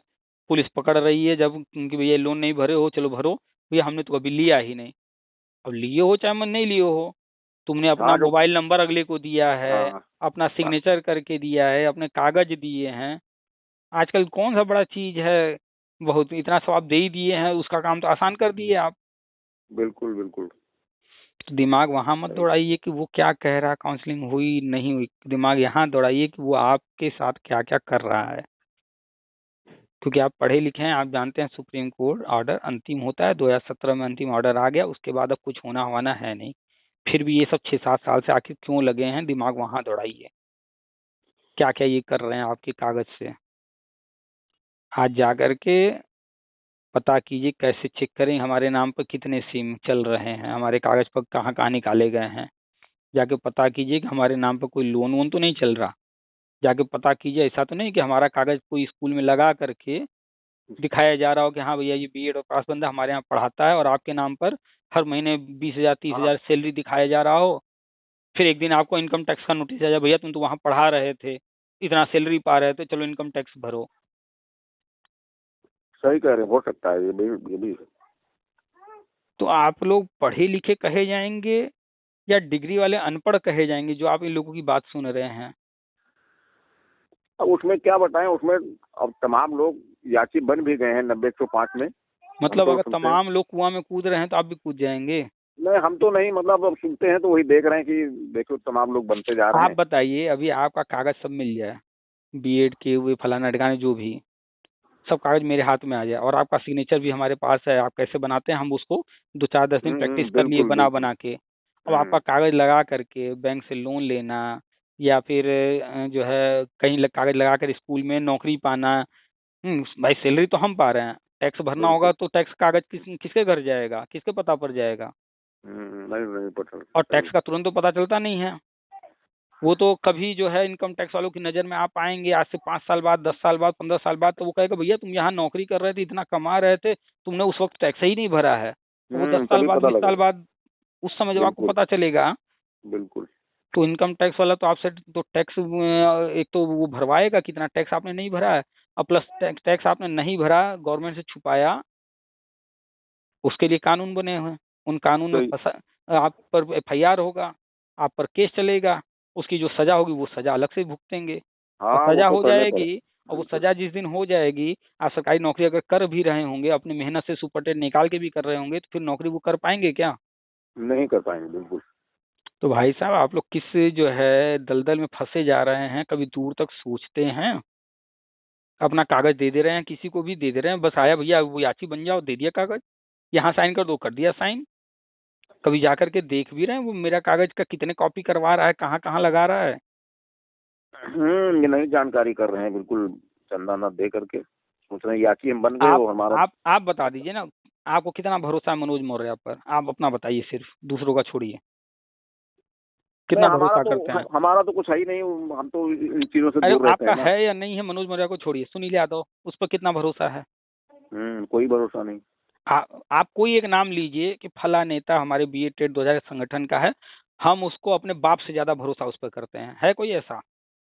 Speaker 1: पुलिस पकड़ रही है जब उनकी भैया लोन नहीं भरे हो, चलो भरो, भैया हमने तो कभी लिया ही नहीं। अब लिए हो चाहे मन नहीं लिए हो, तुमने अपना
Speaker 2: हाँ जो।
Speaker 1: मोबाइल नंबर अगले को दिया है,
Speaker 2: हाँ।
Speaker 1: अपना
Speaker 2: हाँ,
Speaker 1: सिग्नेचर करके दिया है, अपने कागज दिए हैं। आजकल कौन सा बड़ा चीज है, बहुत इतना सब आप दे ही दिए हैं, उसका काम तो आसान कर दिए आप।
Speaker 2: बिल्कुल बिल्कुल।
Speaker 1: तो दिमाग वहां मत
Speaker 2: सही।
Speaker 1: दौड़ाइए कि वो क्या कह रहा, काउंसलिंग हुई नहीं हुई, दिमाग यहाँ दौड़ाइए कि वो आपके साथ क्या क्या कर रहा है। क्योंकि आप पढ़े लिखे हैं, आप जानते हैं सुप्रीम कोर्ट ऑर्डर अंतिम होता है, 2017 में अंतिम ऑर्डर आ गया, उसके बाद अब कुछ होना होना है नहीं। फिर भी ये सब 6-7 साल से आखिर क्यों लगे हैं, दिमाग वहां दौड़ाइए, क्या क्या ये कर रहे हैं आपके कागज से। आज जा करके पता कीजिए, कैसे चेक करें हमारे नाम पर कितने सिम चल रहे हैं, हमारे कागज पर कहाँ कहाँ निकाले गए हैं। जाके पता कीजिए कि हमारे नाम पर कोई लोन वोन तो नहीं चल रहा। जाके पता कीजिए, ऐसा तो नहीं कि हमारा कागज कोई स्कूल में लगा करके दिखाया जा रहा हो कि हाँ भैया ये बीएड और पास बंदा हमारे यहाँ पढ़ाता है, और आपके नाम पर हर महीने 20 हजार 30 हजार
Speaker 2: हाँ
Speaker 1: सैलरी दिखाया जा रहा हो। फिर एक दिन आपको इनकम टैक्स का नोटिस आ जाए, भैया तुम तो वहाँ पढ़ा रहे थे, इतना सैलरी पा रहे थे, चलो इनकम टैक्स भरो।
Speaker 2: सही कह रहे हैं, हो सकता है ये भी।
Speaker 1: तो आप लोग पढ़े लिखे कहे जाएंगे या डिग्री वाले अनपढ़ कहे जाएंगे, जो आप इन लोगों की बात सुन रहे हैं?
Speaker 2: अब उसमें क्या बताएं, उसमें अब तमाम लोग याची बन भी गए हैं 90-105 में। हम
Speaker 1: मतलब
Speaker 2: तो
Speaker 1: अगर
Speaker 2: सुनते हैं।
Speaker 1: तमाम लोग कुआं में कूद रहे हैं तो आप भी कूद जाएंगे?
Speaker 2: नहीं हम तो नहीं, मतलब अब सुनते हैं तो वही देख रहे हैं कि देखो तमाम लोग बनते जा रहे
Speaker 1: आप
Speaker 2: हैं।
Speaker 1: बताइए, अभी आपका कागज सब मिल जाए, बीएड के हुए फलाना ढिकाने जो भी, सब कागज मेरे हाथ में आ जाए और आपका सिग्नेचर भी हमारे पास है, आप कैसे बनाते हैं हम उसको 2-4 10 दिन प्रैक्टिस कर लिए
Speaker 2: बिल्कुल
Speaker 1: बना
Speaker 2: बिल्कुल।
Speaker 1: बना के। अब
Speaker 2: हम्म।
Speaker 1: आपका कागज लगा करके बैंक से लोन लेना, या फिर जो है कहीं कागज लगा कर स्कूल में नौकरी पाना। भाई सैलरी तो हम पा रहे हैं, टैक्स भरना होगा
Speaker 2: बिल्कुल।
Speaker 1: तो टैक्स कागज किसके घर जाएगा, किसके पता पर जाएगा?
Speaker 2: नहीं नहीं पता।
Speaker 1: और
Speaker 2: सही।
Speaker 1: टैक्स का तुरंत तो पता चलता नहीं है। वो तो कभी जो है इनकम टैक्स वालों की नज़र में आप आएंगे आज से 5 साल बाद, 10 साल बाद, 15 साल बाद, तो वो कहेगा भैया तुम यहाँ नौकरी कर रहे थे, इतना कमा रहे थे, तुमने उस वक्त टैक्स ही नहीं भरा है। तो वो 10 साल
Speaker 2: तभी
Speaker 1: बाद,
Speaker 2: पता
Speaker 1: 20 साल
Speaker 2: लगेगा।
Speaker 1: बाद, उस समय जब आपको
Speaker 2: बिल्कुल
Speaker 1: पता चलेगा,
Speaker 2: बिल्कुल।
Speaker 1: तो इनकम टैक्स वाला तो आपसे तो टैक्स एक तो वो भरवाएगा कितना टैक्स आपने नहीं भरा है, और प्लस टैक्स आपने नहीं भरा, गवर्नमेंट से छुपाया, उसके लिए कानून बने हुए हैं। उन कानून में
Speaker 2: सही।
Speaker 1: फंसा, आप पर एफआईआर होगा, आप पर केस चलेगा, उसकी जो सजा होगी वो सजा अलग से भुगतेंगे। और
Speaker 2: हाँ वो
Speaker 1: सजा
Speaker 2: तो
Speaker 1: हो
Speaker 2: करने पड़े।
Speaker 1: जाएगी, और वो
Speaker 2: बिल्कुल।
Speaker 1: सजा जिस दिन हो जाएगी, आप सरकारी नौकरी अगर कर भी रहे होंगे, अपनी मेहनत से सुपरटेंडेंट निकाल के भी कर रहे होंगे, तो फिर नौकरी वो कर पाएंगे क्या?
Speaker 2: नहीं कर पाएंगे बिल्कुल।
Speaker 1: तो भाई साहब आप लोग किस जो है दलदल में फंसे जा रहे हैं, कभी दूर तक सोचते हैं? अपना कागज दे दे रहे हैं, किसी को भी दे दे रहे हैं, बस आया भैया वो याची बन जाओ, दे दिया कागज, यहाँ साइन कर दो, कर दिया साइन। कभी जा करके देख भी रहे हैं वो मेरा कागज का कितने कॉपी करवा रहा है, कहाँ कहाँ लगा रहा है?
Speaker 2: ये नई जानकारी कर रहे हैं बिल्कुल। चंदा ना दे करके सोच रहे हैं याची हम बन गए
Speaker 1: आप
Speaker 2: और हमारा।
Speaker 1: आप बता दीजिए ना, आपको कितना भरोसा है मनोज मौर्य पर? आप अपना बताइए, सिर्फ दूसरों का छोड़िए,
Speaker 2: नहीं,
Speaker 1: कितना भरोसा करते हैं?
Speaker 2: हमारा तो कुछ है ही नहीं। हम तो इन चीजों से
Speaker 1: अरे
Speaker 2: दूर रहते
Speaker 1: आपका
Speaker 2: हैं ना।
Speaker 1: है या नहीं है, मनोज मौर्य को छोड़िए, सुनील यादव, उस पर कितना भरोसा है?
Speaker 2: कोई भरोसा नहीं।
Speaker 1: आप कोई एक नाम लीजिए कि फला नेता हमारे बी एड टेट 2000 संगठन का है, हम उसको अपने बाप से ज्यादा भरोसा उस पर करते हैं, है कोई ऐसा?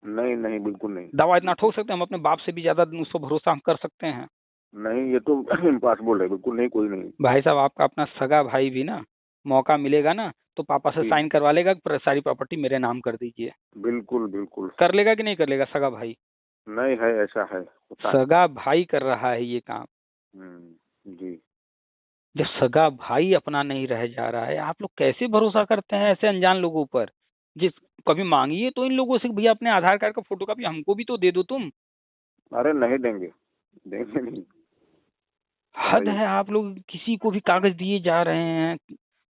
Speaker 2: नहीं नहीं, बिल्कुल नहीं।
Speaker 1: दावा इतना ठोक सकते हैं हम अपने बाप से भी ज्यादा उस पर भरोसा हम कर सकते हैं?
Speaker 2: नहीं, ये तो इम्पॉसिबल है, बिल्कुल नहीं, कोई नहीं।
Speaker 1: भाई साहब आपका अपना सगा भाई भी ना, मौका मिलेगा ना तो पापा से
Speaker 2: जी,
Speaker 1: साइन करवा लेगा कि सारी प्रॉपर्टी मेरे नाम कर दीजिए।
Speaker 2: बिल्कुल बिल्कुल।
Speaker 1: कर लेगा कि नहीं कर लेगा सगा भाई?
Speaker 2: नहीं है, ऐसा है, होता है।
Speaker 1: सगा भाई कर रहा है ये काम।
Speaker 2: जी।
Speaker 1: जब सगा भाई अपना नहीं रह जा रहा है, आप लोग कैसे भरोसा करते हैं ऐसे अनजान लोगों पर? जिस कभी मांगिए तो इन लोगों से कि भैया अपने आधार कार्ड का फोटोकॉपी हमको भी तो दे दो तुम।
Speaker 2: अरे नहीं देंगे, देंगे नहीं।
Speaker 1: हद
Speaker 2: भाई।
Speaker 1: है, आप लोग किसी को भी कागज दिए जा रहे हैं,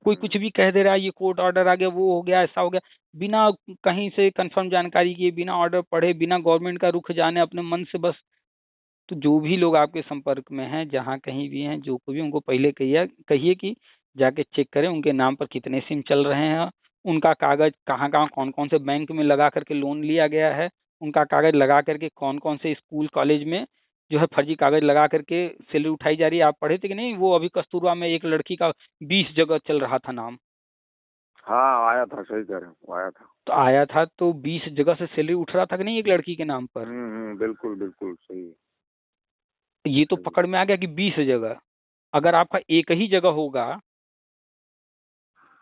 Speaker 1: कोई कुछ भी कह दे रहा है, ये कोर्ट ऑर्डर आ गया, वो हो गया, ऐसा हो गया, बिना कहीं से कंफर्म जानकारी किए, बिना ऑर्डर पढ़े, बिना गवर्नमेंट का रुख जाने, अपने मन से बस। तो जो भी लोग आपके संपर्क में हैं, जहाँ कहीं भी हैं, जो को भी, उनको पहले कहिए कहिए कि जाके चेक करें उनके नाम पर कितने सिम चल रहे हैं, उनका कागज कहाँ कहाँ कौन कौन से बैंक में लगा करके लोन लिया गया है, उनका कागज लगा करके कौन कौन से स्कूल कॉलेज में जो है फर्जी कागज लगा करके सैलरी उठाई जा रही है। आप पढ़े थे कि नहीं, वो अभी कस्तूरबा में एक लड़की का 20 जगह चल रहा था नाम।
Speaker 2: हाँ, आया था, सही कह रहे हैं, वो आया था।
Speaker 1: तो आया था तो 20 जगह से सैलरी उठ रहा था कि नहीं एक लड़की के नाम पर?
Speaker 2: बिल्कुल बिल्कुल सही।
Speaker 1: ये तो
Speaker 2: सही।
Speaker 1: पकड़ में आ गया कि 20 जगह। अगर आपका एक ही जगह होगा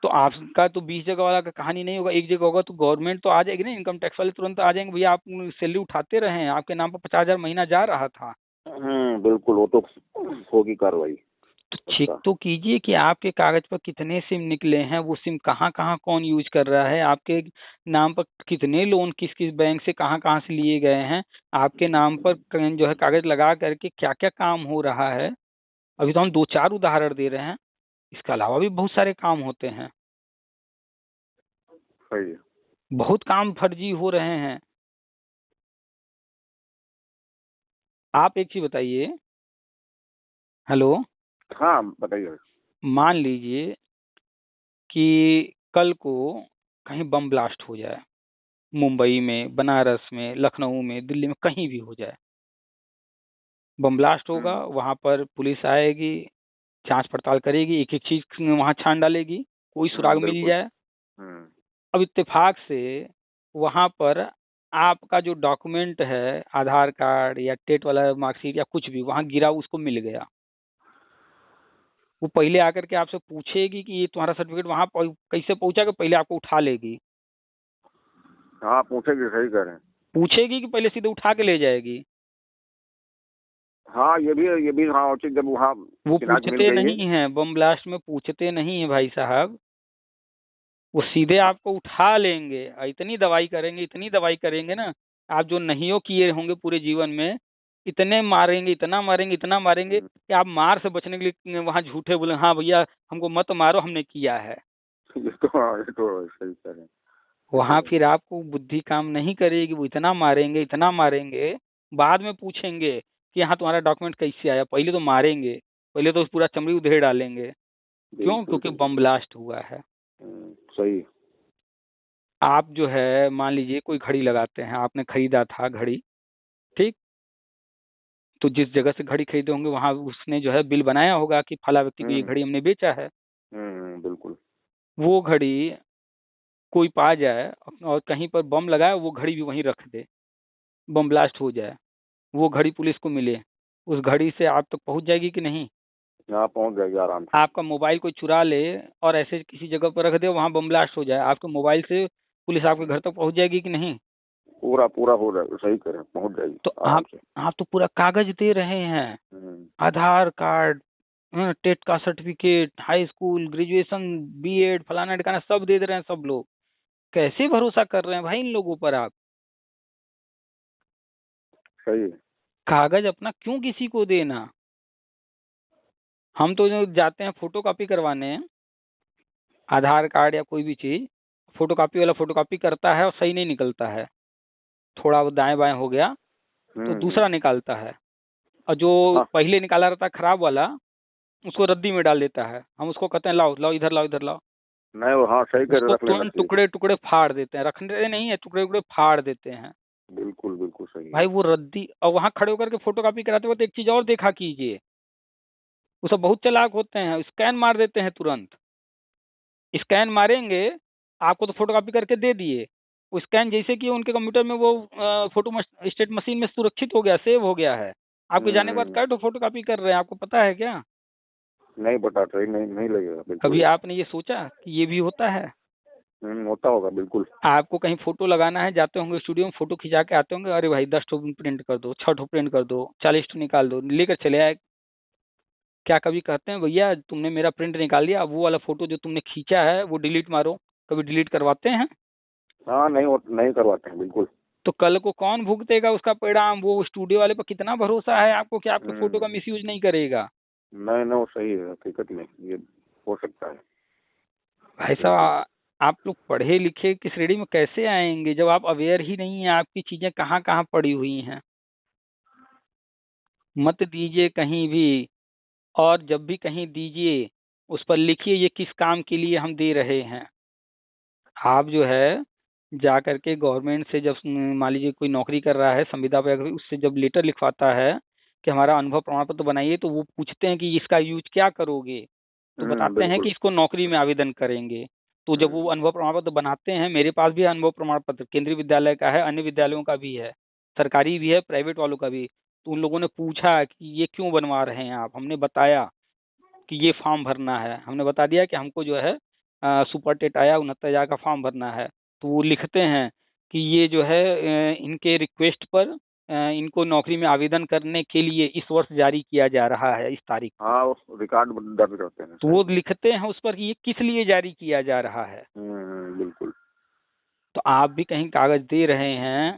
Speaker 1: तो आपका तो 20 जगह वाला का कहानी नहीं होगा, एक जगह होगा तो गवर्नमेंट तो आ जाएगी ना, इनकम टैक्स वाले तुरंत आ जाएंगे, भैया आप सैलरी उठाते रहे हैं, आपके नाम पर 50,000 महीना जा रहा था।
Speaker 2: बिल्कुल, वो तो होगी कार्रवाई।
Speaker 1: तो चेक
Speaker 2: पक्का।
Speaker 1: तो कीजिए कि आपके कागज पर कितने सिम निकले हैं, वो सिम कहाँ कहाँ कौन यूज कर रहा है, आपके नाम पर कितने लोन किस किस बैंक से कहाँ कहाँ से लिए गए हैं, आपके नाम पर जो है कागज लगा करके क्या क्या काम हो रहा है। अभी तो हम दो चार उदाहरण दे रहे हैं, इसके अलावा भी बहुत सारे काम होते हैं,
Speaker 2: सही है।
Speaker 1: बहुत काम फर्जी हो रहे हैं। आप एक चीज बताइए। हेलो।
Speaker 2: हाँ, बताइए।
Speaker 1: मान लीजिए कि कल को कहीं बम ब्लास्ट हो जाए, मुंबई में, बनारस में, लखनऊ में, दिल्ली में, कहीं भी हो जाए, बम ब्लास्ट होगा, वहां पर पुलिस आएगी, जांच पड़ताल करेगी, एक एक चीज वहां छान डालेगी, कोई सुराग मिल
Speaker 2: बिल्कुल।
Speaker 1: जाए।
Speaker 2: हम्म।
Speaker 1: अब इत्तेफाक से वहां पर आपका जो डॉक्यूमेंट है, आधार कार्ड या टेट वाला मार्कशीट या कुछ भी वहां गिरा, उसको मिल गया, वो पहले आकर के आपसे पूछेगी कि ये तुम्हारा सर्टिफिकेट वहां कैसे पहुंचा, कि पहले आपको उठा लेगी?
Speaker 2: हाँ, पूछेंगे, सही कह रहे हैं।
Speaker 1: पूछेगी कि पहले सीधे उठा के ले जाएगी?
Speaker 2: हाँ, ये भी हाँ, उचित, जब वहाँ
Speaker 1: वो
Speaker 2: चिनाक मिल
Speaker 1: पूछते
Speaker 2: गई है।
Speaker 1: नहीं हैं, बम ब्लास्ट में पूछते नहीं है भाई साहब, वो सीधे आपको उठा लेंगे और इतनी दवाई करेंगे, इतनी दवाई करेंगे ना, आप जो नहीं किए होंगे पूरे जीवन में, इतने मारेंगे, इतना मारेंगे, इतना मारेंगे
Speaker 2: हम्म,
Speaker 1: कि आप मार से बचने के लिए वहां झूठे बोले, हाँ भैया हमको मत मारो, हमने किया है।
Speaker 2: ये तो हाँ, ये तो सही कह रहे हैं। ये
Speaker 1: वहां
Speaker 2: तो
Speaker 1: फिर आपको बुद्धि काम नहीं करेगी, वो इतना मारेंगे, इतना मारेंगे, बाद में पूछेंगे कि हाँ तुम्हारा डॉक्यूमेंट कैसे आया, पहले तो मारेंगे, पहले तो पूरा चमड़ी उधेड़ डालेंगे। क्यों?
Speaker 2: बिल्कुल
Speaker 1: क्योंकि बम
Speaker 2: बिल्कुल।
Speaker 1: ब्लास्ट हुआ है।
Speaker 2: सही।
Speaker 1: आप जो है मान लीजिए कोई घड़ी लगाते हैं, आपने खरीदा था घड़ी, ठीक, तो जिस जगह से घड़ी खरीदे होंगे वहां उसने जो है बिल बनाया होगा कि फला व्यक्ति को ये
Speaker 2: हम्म
Speaker 1: घड़ी हमने बेचा है।
Speaker 2: बिल्कुल।
Speaker 1: वो घड़ी कोई पा जाए और कहीं पर बम लगाए, वो घड़ी भी वहीं रख दे, बम ब्लास्ट हो जाए, वो घड़ी पुलिस को मिले, उस घड़ी से आप तक पहुंच जाएगी कि नहीं?
Speaker 2: यहाँ पहुँच जाएगी आराम से।
Speaker 1: आपका मोबाइल कोई चुरा ले और ऐसे किसी जगह पर रख दे, वहां बम ब्लास्ट हो जाए, आपके मोबाइल से पुलिस आपके घर तक पहुंच जाएगी कि नहीं?
Speaker 2: पूरा पूरा हो जाएगा, सही करें, पहुँच जाएगी
Speaker 1: तो
Speaker 2: आराम
Speaker 1: आप
Speaker 2: से।
Speaker 1: आप तो पूरा कागज दे रहे हैं,
Speaker 2: हम्म,
Speaker 1: आधार कार्ड, टेट का certificate, high school, graduation, BEd, फलाना ठिकाना सब दे दे रहे हैं सब लोग, कैसे भरोसा कर रहे हैं भाई इन लोगों पर आप?
Speaker 2: सही है।
Speaker 1: कागज अपना क्यों किसी को देना? हम तो जो जाते हैं फोटो कॉपी करवाने, आधार कार्ड या कोई भी चीज, फोटोकॉपी वाला फोटोकॉपी करता है और सही नहीं निकलता है, थोड़ा वो दाएं बाएं हो गया तो दूसरा निकालता है, और जो
Speaker 2: हाँ
Speaker 1: पहले निकाला रहता है खराब वाला उसको रद्दी में डाल देता है। हम उसको कहते हैं लाओ लाओ इधर लाओ इधर लाओ,
Speaker 2: नहीं वो, हाँ सही कर
Speaker 1: उसको
Speaker 2: रख लेना
Speaker 1: तुरंत
Speaker 2: चाहिए।
Speaker 1: टुकड़े टुकड़े फाड़ देते हैं, रखते नहीं है, टुकड़े टुकड़े फाड़ देते हैं।
Speaker 2: बिल्कुल बिल्कुल सही है।
Speaker 1: भाई वो रद्दी, और वहां खड़े होकर के फोटोकॉपी कराते वक्त एक चीज और देखा कीजिए, वो सब बहुत चालाक होते हैं, स्कैन मार देते हैं तुरंत। स्कैन मारेंगे, आपको तो फोटोकॉपी करके दे दिए, वो स्कैन जैसे कि उनके कंप्यूटर में वो फोटो स्टेट मशीन में सुरक्षित हो गया, सेव हो गया है। आपके जाने के बाद क्या तो फोटोकॉपी कर रहे हैं, आपको पता है क्या?
Speaker 2: नहीं बता, सही नहीं नहीं लगेगा बिल्कुल।
Speaker 1: कभी आपने ये सोचा कि ये भी होता है?
Speaker 2: होता होगा बिल्कुल।
Speaker 1: आपको कहीं फोटो लगाना है, जाते होंगे स्टूडियो में, फोटो खिंचा के आते होंगे, अरे भाई 10 ठो प्रिंट कर दो, 6 ठो प्रिंट कर दो, 40 ठो निकाल दो, लेकर चले आए। क्या कभी कहते हैं भैया तुमने मेरा प्रिंट निकाल दिया, अब वो वाला फोटो जो तुमने खींचा है वो डिलीट मारो? कभी डिलीट करवाते हैं?
Speaker 2: हाँ नहीं नहीं करवाते हैं बिल्कुल।
Speaker 1: तो कल को कौन भुगतेगा उसका परिणाम? वो स्टूडियो वाले पर कितना भरोसा है आपको कि आपके फोटो का मिसयूज नहीं करेगा?
Speaker 2: नहीं नहीं वो सही है, हकीकत में ये हो सकता है।
Speaker 1: भाई साहब, आप लोग पढ़े लिखे की श्रेणी में कैसे आएंगे जब आप अवेयर ही नहीं है, आपकी चीजें कहाँ कहाँ पड़ी हुई हैं। मत दीजिए कहीं भी, और जब भी कहीं दीजिए उस पर लिखिए ये किस काम के लिए हम दे रहे हैं। आप जो है जा करके गवर्नमेंट से जब मान लीजिए कोई नौकरी कर रहा है संविदा पे, अगर उससे जब लेटर लिखवाता है कि हमारा अनुभव प्रमाण पत्र बनाइए, तो वो पूछते हैं कि इसका यूज क्या करोगे, तो बताते हैं
Speaker 2: बिल्कुल।
Speaker 1: कि इसको नौकरी में आवेदन करेंगे। तो जब वो अनुभव प्रमाण पत्र बनाते हैं, मेरे पास भी है अनुभव प्रमाण पत्र, केंद्रीय विद्यालय का है, अन्य विद्यालयों का भी है, सरकारी भी है, प्राइवेट वालों का भी। तो उन लोगों ने पूछा कि ये क्यों बनवा रहे हैं आप, हमने बताया कि ये फॉर्म भरना है, हमने बता दिया कि हमको जो है सुपर टेट आया 69,000 का फॉर्म भरना है। तो वो लिखते हैं कि ये जो है इनके रिक्वेस्ट पर इनको नौकरी में आवेदन करने के लिए इस वर्ष जारी किया जा रहा है इस तारीख को।
Speaker 2: हाँ वो रिकॉर्ड दर्ज करते हैं।
Speaker 1: तो वो लिखते हैं उस पर कि ये किस लिए जारी किया जा रहा है।
Speaker 2: बिल्कुल।
Speaker 1: तो आप भी कहीं कागज दे रहे हैं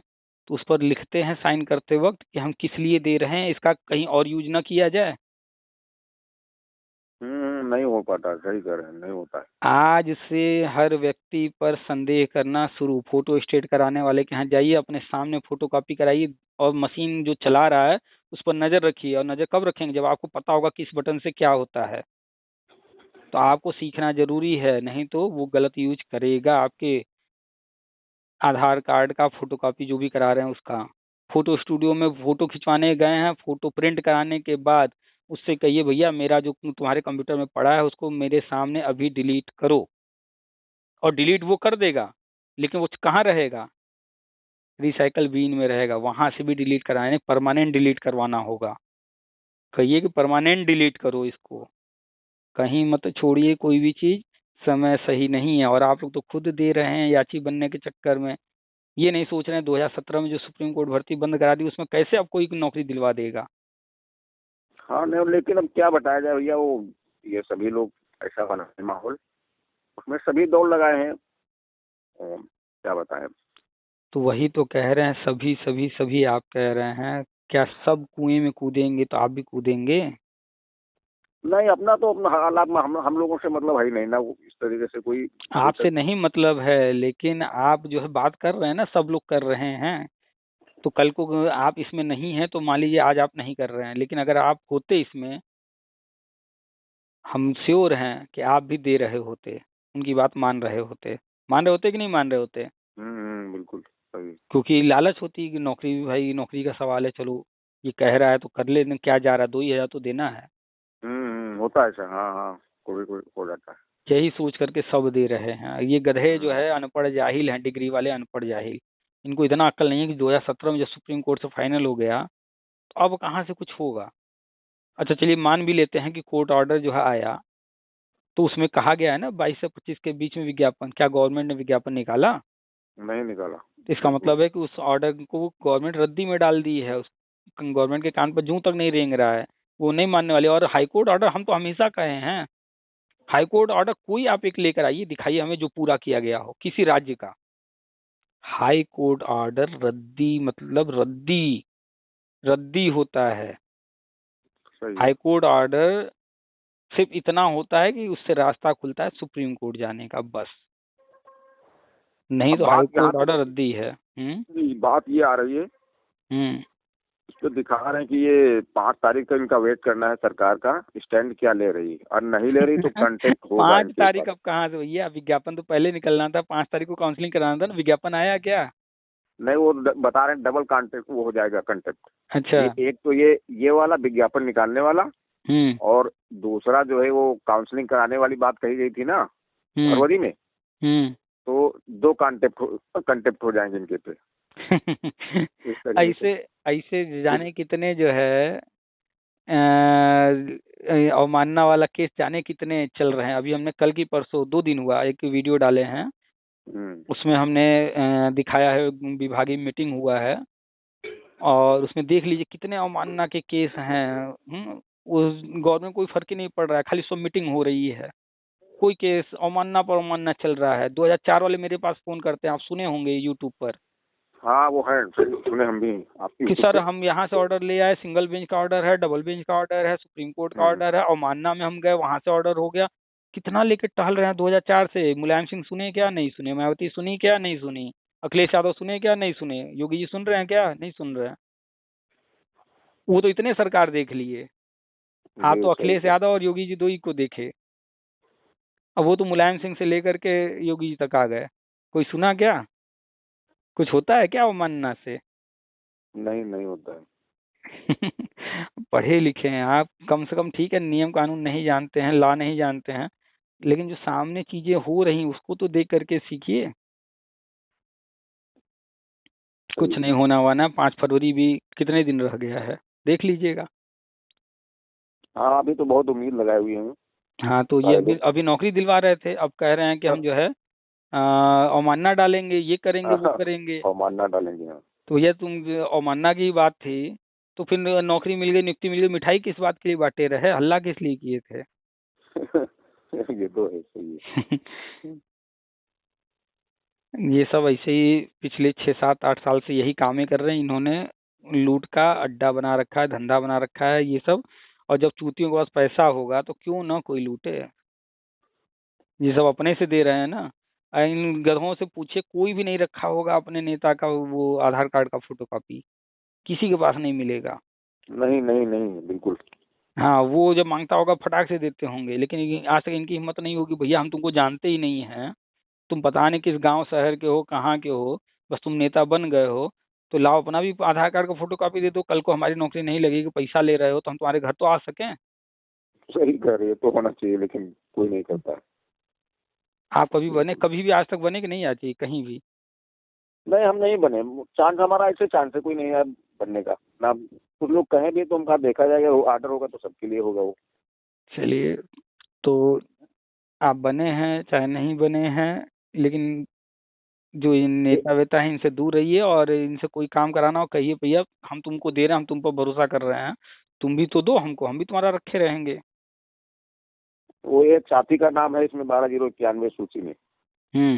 Speaker 1: तो उस पर लिखते हैं साइन करते वक्त कि हम किस लिए दे रहे हैं, इसका कहीं और यूज ना किया जाए।
Speaker 2: नहीं हो पाता, सही कह रहे हैं, नहीं होता है।
Speaker 1: आज से हर व्यक्ति पर संदेह करना शुरू। फोटो स्टेट कराने वाले के यहाँ जाइए, अपने सामने फोटो कॉपी कराइए, और मशीन जो चला रहा है उस पर नजर रखिए। और नजर कब रखेंगे? जब आपको पता होगा किस बटन से क्या होता है। तो आपको सीखना जरूरी है, नहीं तो वो गलत यूज करेगा आपके आधार कार्ड का फोटोकॉपी जो भी करा रहे हैं उसका। फोटो स्टूडियो में फोटो खिंचवाने गए हैं, फोटो प्रिंट कराने के बाद उससे कहिए भैया मेरा जो तुम्हारे कंप्यूटर में पड़ा है उसको मेरे सामने अभी डिलीट करो। और डिलीट वो कर देगा, लेकिन वो कहाँ रहेगा? रिसाइकल बिन में रहेगा, वहां से भी डिलीट कराने, परमानेंट डिलीट करवाना होगा। कहिए कि परमानेंट डिलीट करो इसको, कहीं मत छोड़िए कोई भी चीज। समय सही नहीं है, और आप लोग तो खुद दे रहे हैं याची बनने के चक्कर में। ये नहीं सोच रहे हैं 2017 में जो सुप्रीम कोर्ट भर्ती बंद करा दी उसमें कैसे आपको एक नौकरी दिलवा देगा।
Speaker 2: हाँ नहीं, लेकिन अब क्या बताया जाए भैया, वो ये सभी लोग ऐसा बना है माहौल, उसमें सभी दौड़ लगाए हैं। क्या बताएं।
Speaker 1: तो वही तो कह रहे हैं, सभी सभी सभी आप कह रहे हैं, क्या सब कुएं में कूदेंगे तो आप भी कूदेंगे?
Speaker 2: नहीं अपना तो अपना हालात में हम लोगों से मतलब है ही नहीं ना, वो इस तरीके से कोई
Speaker 1: आपसे नहीं मतलब है, लेकिन आप जो है बात कर रहे हैं ना, सब लोग कर रहे हैं। तो कल को आप इसमें नहीं है तो मान लीजिए आज आप नहीं कर रहे हैं, लेकिन अगर आप होते इसमें, हम श्योर हैं कि आप भी दे रहे होते, उनकी बात मान रहे होते कि नहीं मान रहे होते?
Speaker 2: बिल्कुल सही।
Speaker 1: क्योंकि लालच होती है कि नौकरी, भाई नौकरी का सवाल है, चलो ये कह रहा है तो कर लेने, क्या जा रहा है, 2 ही हजार तो देना है।
Speaker 2: होता है ऐसा, हाँ हाँ, कोई कोई हो जाता है।
Speaker 1: यही सोच करके सब दे रहे हैं। ये गधे जो है अनपढ़ जाहिल हैं, डिग्री वाले अनपढ़ जाहिल। इनको इतना अक्ल नहीं है कि 2017 में जब सुप्रीम कोर्ट से फाइनल हो गया तो अब कहाँ से कुछ होगा। अच्छा चलिए मान भी लेते हैं कि कोर्ट ऑर्डर जो है आया, तो उसमें कहा गया है ना 22 से 25 के बीच में विज्ञापन, क्या गवर्नमेंट ने विज्ञापन निकाला?
Speaker 2: नहीं निकाला।
Speaker 1: तो इसका मतलब है कि उस ऑर्डर को गवर्नमेंट रद्दी में डाल दी है। उस गवर्नमेंट के कान पर जूं तक नहीं रेंग रहा है, वो नहीं मानने वाले। और हाईकोर्ट ऑर्डर हम तो हमेशा कहे हैं, हाईकोर्ट ऑर्डर कोई आप एक लेकर आइए, दिखाइए हमें जो पूरा किया गया हो किसी राज्य का। हाई कोर्ट ऑर्डर रद्दी मतलब रद्दी रद्दी होता है।
Speaker 2: सही है।
Speaker 1: हाई कोर्ट ऑर्डर सिर्फ इतना होता है कि उससे रास्ता खुलता है सुप्रीम कोर्ट जाने का, बस। नहीं
Speaker 2: अब
Speaker 1: तो हाई
Speaker 2: बात यहाँ
Speaker 1: कोर्ट ऑर्डर रद्दी है।
Speaker 2: बात ये आ रही है,
Speaker 1: हम्म
Speaker 2: इस पे दिखा रहे हैं कि ये 5 तारीख तक इनका वेट करना है, सरकार का स्टैंड क्या ले रही है, और नहीं ले रही तो कंटेक्ट होगा
Speaker 1: 5 तारीख
Speaker 2: इनके
Speaker 1: अब कहाँ से भैया, विज्ञापन तो पहले निकलना था। 5 तारीख को काउंसलिंग कराना था ना, विज्ञापन आया क्या?
Speaker 2: नहीं, वो बता रहे हैं डबल कॉन्टेक्ट वो हो जाएगा कंटेक्ट।
Speaker 1: अच्छा।
Speaker 2: एक तो ये वाला विज्ञापन निकालने वाला,
Speaker 1: हम्म
Speaker 2: और दूसरा जो है वो काउंसलिंग कराने वाली बात कही गई थी ना
Speaker 1: हम्म
Speaker 2: फरवरी में,
Speaker 1: हम्म
Speaker 2: तो 2 कंटेक्ट हो जाएंगे इनके पे, इस तरीके से।
Speaker 1: ऐसे ऐसे जाने कितने जो है अवमानना वाला केस जाने कितने चल रहे हैं। अभी हमने कल की परसों 2 दिन हुआ एक वीडियो डाले हैं, उसमें हमने दिखाया है, विभागीय मीटिंग हुआ है और उसमें देख लीजिए कितने अवमानना के केस हैं। उस गवर्नमेंट कोई फर्क ही नहीं पड़ रहा है, खाली सब मीटिंग हो रही है। कोई केस अवमानना पर अवमानना चल रहा है। 2004 वाले मेरे पास फोन करते हैं, आप सुने होंगे यूट्यूब पर,
Speaker 2: हाँ वो है, सुने हम भी आपकी
Speaker 1: कि
Speaker 2: यूट्यूब
Speaker 1: सर
Speaker 2: पे।
Speaker 1: हम यहाँ से ऑर्डर ले आए, सिंगल बेंच का ऑर्डर है, डबल बेंच का ऑर्डर है, सुप्रीम कोर्ट का ऑर्डर है, और मानना में हम गए वहां से ऑर्डर हो गया। कितना लेके टहल रहे हैं 2004 से। मुलायम सिंह सुने क्या? नहीं सुने। मायावती सुनी क्या? नहीं सुनी। अखिलेश यादव सुने क्या? नहीं सुने। योगी जी सुन रहे हैं क्या? नहीं सुन रहे हैं। वो तो इतने सरकार देख लिए। आप
Speaker 2: जी
Speaker 1: तो
Speaker 2: सही
Speaker 1: अखिलेश
Speaker 2: है।
Speaker 1: यादव और योगी जी दो ही को देखे, अब वो तो मुलायम सिंह से लेकर के योगी जी तक आ गए। कोई सुना क्या? कुछ होता है क्या अवमानना से?
Speaker 2: नहीं, नहीं होता है।
Speaker 1: पढ़े लिखे हैं आप कम से कम, ठीक है नियम कानून नहीं जानते हैं, लॉ नहीं जानते हैं, लेकिन जो सामने चीजें हो रही उसको तो देख करके सीखिए। कुछ नहीं होना वाना। 5 फरवरी भी कितने दिन रह गया है, देख लीजिएगा।
Speaker 2: हाँ, अभी तो बहुत उम्मीद लगाए हुए हैं
Speaker 1: हाँ तो ये
Speaker 2: सारे
Speaker 1: अभी
Speaker 2: लोग।
Speaker 1: अभी नौकरी दिलवा रहे थे, अब कह रहे हैं कि हम जो है अवमानना डालेंगे, ये करेंगे वो करेंगे।
Speaker 2: और मानना डालेंगे, हाँ।
Speaker 1: तो ये तुम अवमानना की बात थी, तो फिर नौकरी मिल गई, नियुक्ति मिल गई, मिठाई किस बात के लिए बांटे रहे, हल्ला किस लिए किए थे?
Speaker 2: ये तो है, सही है।
Speaker 1: ये सब ऐसे ही पिछले 6 7 8 साल से यही कामें कर रहे हैं इन्होंने। लूट का अड्डा बना रखा है, धंधा बना रखा है ये सब। और जब चूतियों के पास पैसा होगा तो क्यों ना कोई लूटे। ये सब अपने से दे रहे हैं ना। इन गधों से पूछे, कोई भी नहीं रखा होगा अपने नेता का वो आधार कार्ड का फोटो कॉपी, किसी के पास नहीं मिलेगा।
Speaker 2: नहीं, नहीं, नहीं, बिल्कुल।
Speaker 1: हाँ वो जब मांगता होगा फटाक से देते होंगे, लेकिन आज तक इनकी हिम्मत नहीं होगी, भैया हम तुमको जानते ही नहीं हैं, तुम पता नहीं किस गांव शहर के हो, कहाँ के हो, बस तुम नेता बन गए हो, तो लाओ अपना भी आधार कार्ड का फोटो कॉपी दे दो। कल को हमारी नौकरी नहीं लगेगी, पैसा ले रहे हो, तो हम तुम्हारे घर तो आ सकें।
Speaker 2: सही कह रही है, तो होना चाहिए, लेकिन कोई नहीं करता है।
Speaker 1: आप कभी बने,
Speaker 2: बिल्कुल।
Speaker 1: कभी भी आज तक बने कि नहीं आती कहीं भी?
Speaker 2: नहीं, हम नहीं बने। चांस हमारा ऐसे चांस है कोई नहीं है बनने का ना। कुछ लोग कहें भी तो हम कहा देखा जाएगा, ऑर्डर होगा तो सबके लिए होगा वो।
Speaker 1: चलिए, तो आप बने हैं चाहे नहीं बने हैं, लेकिन जो इन नेता वेता हैं इनसे दूर रहिए, और इनसे कोई काम कराना हो कहिए भैया हम तुमको दे रहे हैं, हम तुम पर भरोसा कर रहे हैं, तुम भी तो दो हमको, हम भी तुम्हारा रखे रहेंगे।
Speaker 2: वो एक साथी का नाम है इसमें 12,091 सूची में।
Speaker 1: हम्म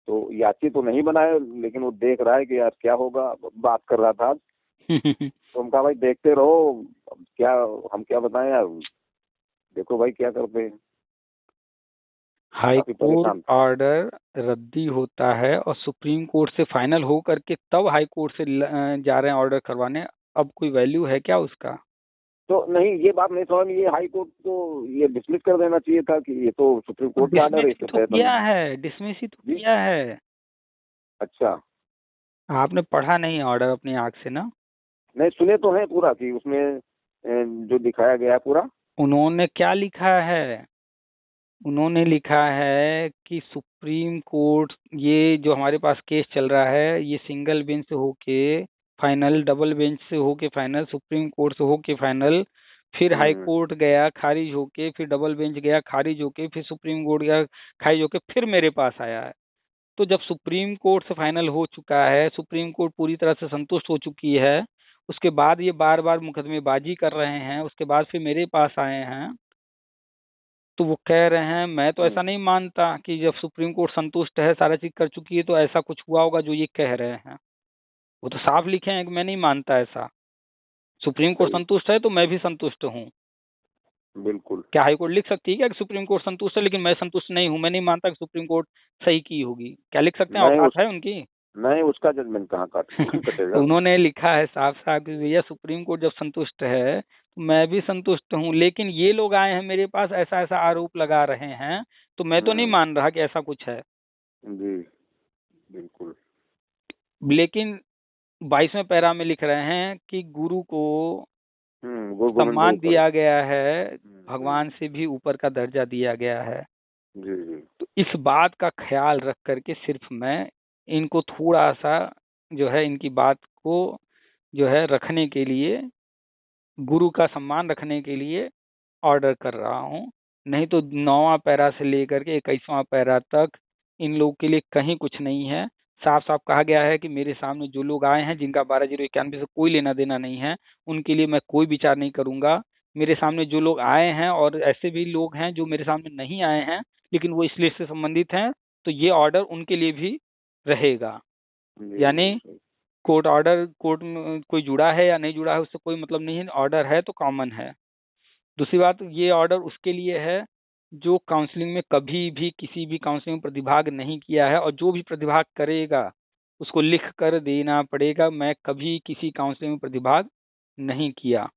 Speaker 2: तो याची तो नहीं बना है, लेकिन वो देख रहा है कि यार क्या होगा, बात कर रहा था। तो हम कहा भाई देखते रहो, अब क्या, हम क्या बताएं यार, देखो भाई क्या करते हैं।
Speaker 1: हाई
Speaker 2: काफी
Speaker 1: कोर्ट
Speaker 2: परेशान।
Speaker 1: ऑर्डर रद्दी होता है और सुप्रीम कोर्ट से फाइनल हो करके तब हाई कोर्ट से जा रहे हैं ऑर्डर करवाने। अब कोई वैल्यू है क्या उसका?
Speaker 2: तो नहीं, ये बात नहीं समझ में, ये हाई कोर्ट को ये डिसमिस कर देना चाहिए था कि ये तो सुप्रीम कोर्ट का ऑर्डर
Speaker 1: डिसमिस
Speaker 2: है,
Speaker 1: ही
Speaker 2: इसके
Speaker 1: तो
Speaker 2: तहत हम।
Speaker 1: किया है, डिसमिस ही तो
Speaker 2: जी।
Speaker 1: किया है।
Speaker 2: अच्छा।
Speaker 1: आपने पढ़ा नहीं ऑर्डर अपनी आंख से ना?
Speaker 2: नहीं, सुने तो है पूरा कि उसमें जो दिखाया गया है पूरा।
Speaker 1: उन्होंने क्या लिखा है? उन्होंने लिखा है कि सुप्रीम कोर्ट, ये जो हमारे पास केस चल रहा है ये सिंगल बेंच से होके फाइनल, डबल बेंच से होके फाइनल, सुप्रीम कोर्ट से होके फाइनल, फिर हाई
Speaker 2: हम्म।
Speaker 1: कोर्ट गया खारिज होके, फिर डबल बेंच गया खारिज होके, फिर सुप्रीम कोर्ट गया खारिज होके, फिर मेरे पास आया है। तो जब सुप्रीम कोर्ट से फाइनल हो चुका है, सुप्रीम कोर्ट पूरी तरह से संतुष्ट हो चुकी है, उसके बाद ये बार बार मुकदमेबाजी कर रहे हैं, उसके बाद फिर मेरे पास आए हैं, तो वो कह रहे हैं, मैं तो ऐसा नहीं मानता कि जब सुप्रीम कोर्ट संतुष्ट है, सारा चीज कर चुकी है, तो ऐसा कुछ हुआ होगा जो ये कह रहे हैं। वो तो साफ लिखे हैं कि मैं नहीं मानता ऐसा। सुप्रीम कोर्ट
Speaker 2: सही,
Speaker 1: संतुष्ट है तो मैं भी संतुष्ट हूँ।
Speaker 2: बिल्कुल।
Speaker 1: क्या हाई कोर्ट लिख सकती है क्या कि सुप्रीम कोर्ट संतुष्ट है लेकिन मैं संतुष्ट नहीं हूँ, मैं नहीं मानता कि सुप्रीम कोर्ट सही की होगी? क्या लिख सकते हैं?
Speaker 2: नहीं
Speaker 1: औकात
Speaker 2: उस
Speaker 1: है उनकी?
Speaker 2: नहीं, उसका जजमेंट कहाँ
Speaker 1: तो
Speaker 2: कटेगा।
Speaker 1: उन्होंने लिखा है साफ साफ कि भैया सुप्रीम कोर्ट जब संतुष्ट है तो मैं भी संतुष्ट हूँ, लेकिन ये लोग आए हैं मेरे पास, ऐसा ऐसा आरोप लगा रहे हैं, तो मैं तो नहीं
Speaker 2: हम्म,
Speaker 1: मान रहा कि ऐसा कुछ है।
Speaker 2: जी, बिल्कुल।
Speaker 1: लेकिन 22वें पैरा में लिख रहे हैं कि गुरु को
Speaker 2: गुरु गोविंद
Speaker 1: सम्मान
Speaker 2: ऊपर।
Speaker 1: दिया गया है,
Speaker 2: हम्म,
Speaker 1: भगवान से भी ऊपर का दर्जा दिया गया है।
Speaker 2: जी जी।
Speaker 1: तो इस बात का ख्याल रख करके सिर्फ मैं इनको थोड़ा सा जो है इनकी बात को जो है रखने के लिए, गुरु का सम्मान रखने के लिए ऑर्डर कर रहा हूँ। नहीं तो 9वां पैरा से लेकर के 21वां पैरा तक इन लोग के लिए कहीं कुछ नहीं है। साफ साफ कहा गया है कि मेरे सामने जो लोग आए हैं जिनका 12,091 से कोई लेना देना नहीं है, उनके लिए मैं कोई विचार नहीं करूंगा। मेरे सामने जो लोग आए हैं और ऐसे भी लोग हैं जो मेरे सामने नहीं आए हैं लेकिन वो इस लिस्ट से संबंधित हैं, तो ये ऑर्डर उनके लिए भी रहेगा।
Speaker 2: जी
Speaker 1: यानी
Speaker 2: जी, सही।
Speaker 1: कोर्ट ऑर्डर, कोर्ट में कोई जुड़ा है या नहीं जुड़ा है उससे कोई मतलब नहीं है, ऑर्डर है तो कॉमन है। दूसरी बात, ये ऑर्डर उसके लिए है जो काउंसलिंग में कभी भी किसी भी काउंसलिंग में प्रतिभाग नहीं किया है, और जो भी प्रतिभाग करेगा उसको लिख कर देना पड़ेगा, मैं कभी किसी काउंसलिंग में प्रतिभाग नहीं किया।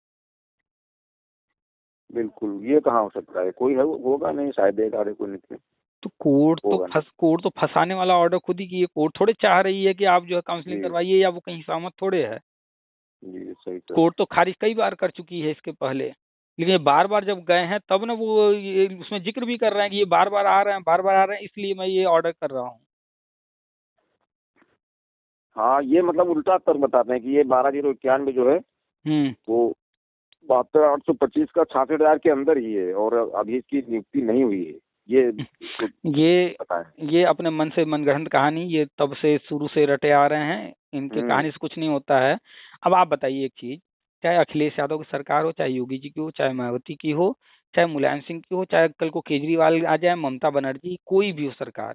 Speaker 2: बिल्कुल, ये कहाँ हो सकता है, कोई है होगा नहीं शायद, एक आधे कोई नहीं
Speaker 1: तो
Speaker 2: होगा नहीं।
Speaker 1: कोर्ट तो फंसाने वाला ऑर्डर खुद ही की है। कोर्ट थोड़े चाह रही है कि आप जो है काउंसलिंग
Speaker 2: जी
Speaker 1: करवाइए, या वो कहीं सहमत थोड़े है।
Speaker 2: जी, सही कह रहे
Speaker 1: कोर्ट तो खारिज कई बार कर चुकी है इसके पहले, लेकिन ये बार बार जब गए हैं तब ना वो ये उसमें जिक्र भी कर रहे हैं कि ये बार बार आ रहे हैं, बार बार आ रहे हैं, इसलिए मैं ये ऑर्डर कर रहा हूँ।
Speaker 2: हाँ, ये मतलब उल्टा तर्क बताते हैं कि ये 12,091 जो है
Speaker 1: हम्म।
Speaker 2: वो 72,825 का 66,000 के अंदर ही है, और अभी इसकी नियुक्ति नहीं हुई है, ये इसको
Speaker 1: ये
Speaker 2: पता है।
Speaker 1: ये अपने मन से मनगढ़ंत कहानी, ये तब से शुरू से रटे आ रहे हैं, इनके
Speaker 2: हम्म
Speaker 1: कहानी से कुछ नहीं होता है। अब आप बताइए एक चीज, चाहे अखिलेश यादव की सरकार हो, चाहे योगी जी की हो, चाहे मायावती की हो, चाहे मुलायम सिंह की हो, चाहे कल को केजरीवाल आ जाए, ममता बनर्जी, कोई भी हो सरकार,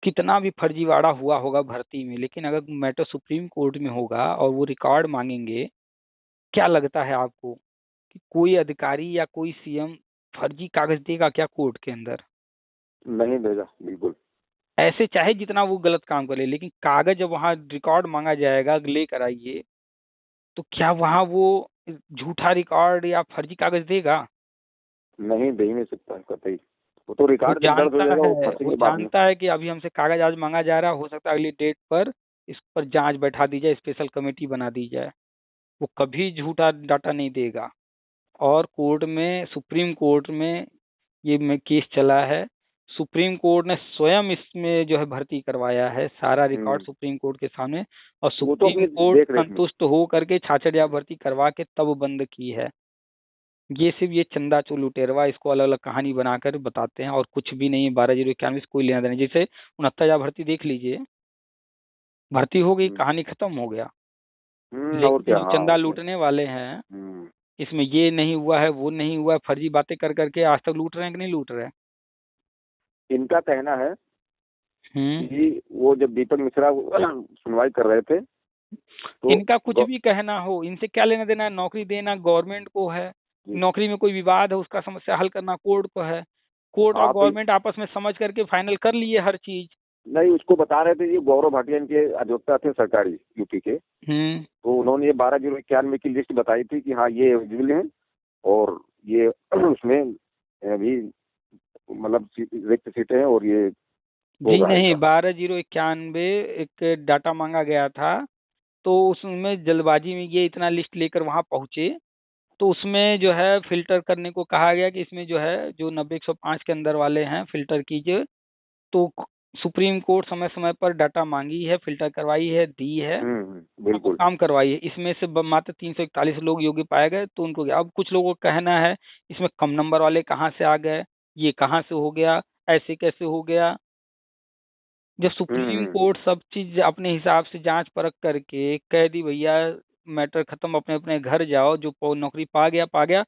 Speaker 1: कितना भी फर्जीवाड़ा हुआ होगा भर्ती में, लेकिन अगर मैटर सुप्रीम कोर्ट में होगा और वो रिकॉर्ड मांगेंगे, क्या लगता है आपको कि कोई अधिकारी या कोई सीएम फर्जी कागज देगा क्या कोर्ट के अंदर?
Speaker 2: नहीं देगा, बिल्कुल।
Speaker 1: ऐसे चाहे जितना वो गलत काम करे, लेकिन कागज जब वहां रिकॉर्ड मांगा जाएगा लेकर आइए, तो क्या वहां वो झूठा रिकॉर्ड या फर्जी कागज देगा?
Speaker 2: नहीं, दे ही नहीं सकता कतई। वो तो
Speaker 1: वो
Speaker 2: रिकॉर्ड जब दर्ज हो
Speaker 1: जानता
Speaker 2: जाएगा,
Speaker 1: है,
Speaker 2: वो
Speaker 1: वो
Speaker 2: फंसेंगे बाद में।
Speaker 1: जानता है कि अभी हमसे कागज आज मांगा जा रहा है, हो सकता है अगली डेट पर इस पर जांच बैठा दी जाए, स्पेशल कमेटी बना दी जाए। वो कभी झूठा डाटा नहीं देगा। और कोर्ट में, सुप्रीम कोर्ट में ये में केस चला है, सुप्रीम कोर्ट ने स्वयं इसमें जो है भर्ती करवाया है, सारा रिकॉर्ड
Speaker 2: हम्म,
Speaker 1: सुप्रीम कोर्ट के सामने, और
Speaker 2: वो तो
Speaker 1: सुप्रीम
Speaker 2: अपनी
Speaker 1: कोर्ट
Speaker 2: देख रेख में।
Speaker 1: संतुष्ट हो करके छाछड़िया भर्ती करवा के तब बंद की है। ये सिर्फ ये चंदा चो लुटेरवा इसको अलग अलग कहानी बनाकर बताते हैं, और कुछ भी नहीं है। 12,091 से कोई लेना देना नहीं। जैसे 69 भर्ती देख लीजिए, भर्ती हो गई,
Speaker 2: हम्म
Speaker 1: कहानी खत्म हो गया।
Speaker 2: और
Speaker 1: लेकिन
Speaker 2: क्या,
Speaker 1: जो
Speaker 2: हाँ
Speaker 1: चंदा
Speaker 2: उसमें।
Speaker 1: लूटने वाले हैं,
Speaker 2: हम्म
Speaker 1: इसमें ये नहीं हुआ है, वो नहीं हुआ है, फर्जी बातें कर करके आज तक लूट रहे हैं कि नहीं लूट रहे हैं?
Speaker 2: इनका कहना है
Speaker 1: हम्म।
Speaker 2: कि वो जब दीपक मिश्रा सुनवाई कर रहे थे तो
Speaker 1: इनका कुछ भी कहना हो, इनसे क्या लेना देना है? नौकरी देना गवर्नमेंट को है,
Speaker 2: जी,
Speaker 1: नौकरी में कोई विवाद है उसका समस्या हल करना कोर्ट को है, कोर्ट और
Speaker 2: हाँ तो
Speaker 1: गवर्नमेंट आपस में समझ करके फाइनल कर लिए हर चीज।
Speaker 2: नहीं, उसको बता रहे थे, ये गौरव भाटिया इनके अधिवक्ता थे सरकारी यूपी के,
Speaker 1: हम्म।
Speaker 2: तो उन्होंने ये 12,091 की लिस्ट बताई थी कि हाँ ये एलिजिबल हैं, और ये उसमें अभी मतलब रिक्त सीटें हैं, और ये
Speaker 1: जी
Speaker 2: होगा
Speaker 1: नहीं,
Speaker 2: इनका।
Speaker 1: 12,091 एक डाटा मांगा गया था, तो उसमें जल्दबाजी में ये इतना लिस्ट लेकर वहां पहुंचे, तो उसमें जो है फिल्टर करने को कहा गया कि इसमें जो है जो 90-105 के अंदर वाले हैं फिल्टर कीजिए। तो सुप्रीम कोर्ट समय समय पर डाटा मांगी है, फिल्टर करवाई है, दी है, अब वो
Speaker 2: बिल्कुल।
Speaker 1: काम करवाइए। इसमें से मात्र 341 लोग योग्य पाए गए, तो उनको अब कुछ लोगों का कहना है इसमें कम नंबर वाले कहाँ से आ गए, ये कहाँ से हो गया, ऐसे कैसे हो गया? जब सुप्रीम
Speaker 2: हम्म,
Speaker 1: कोर्ट सब चीज अपने हिसाब से जांच परख करके कह दी भैया मैटर खत्म, अपने अपने घर जाओ, जो नौकरी पा गया पा गया,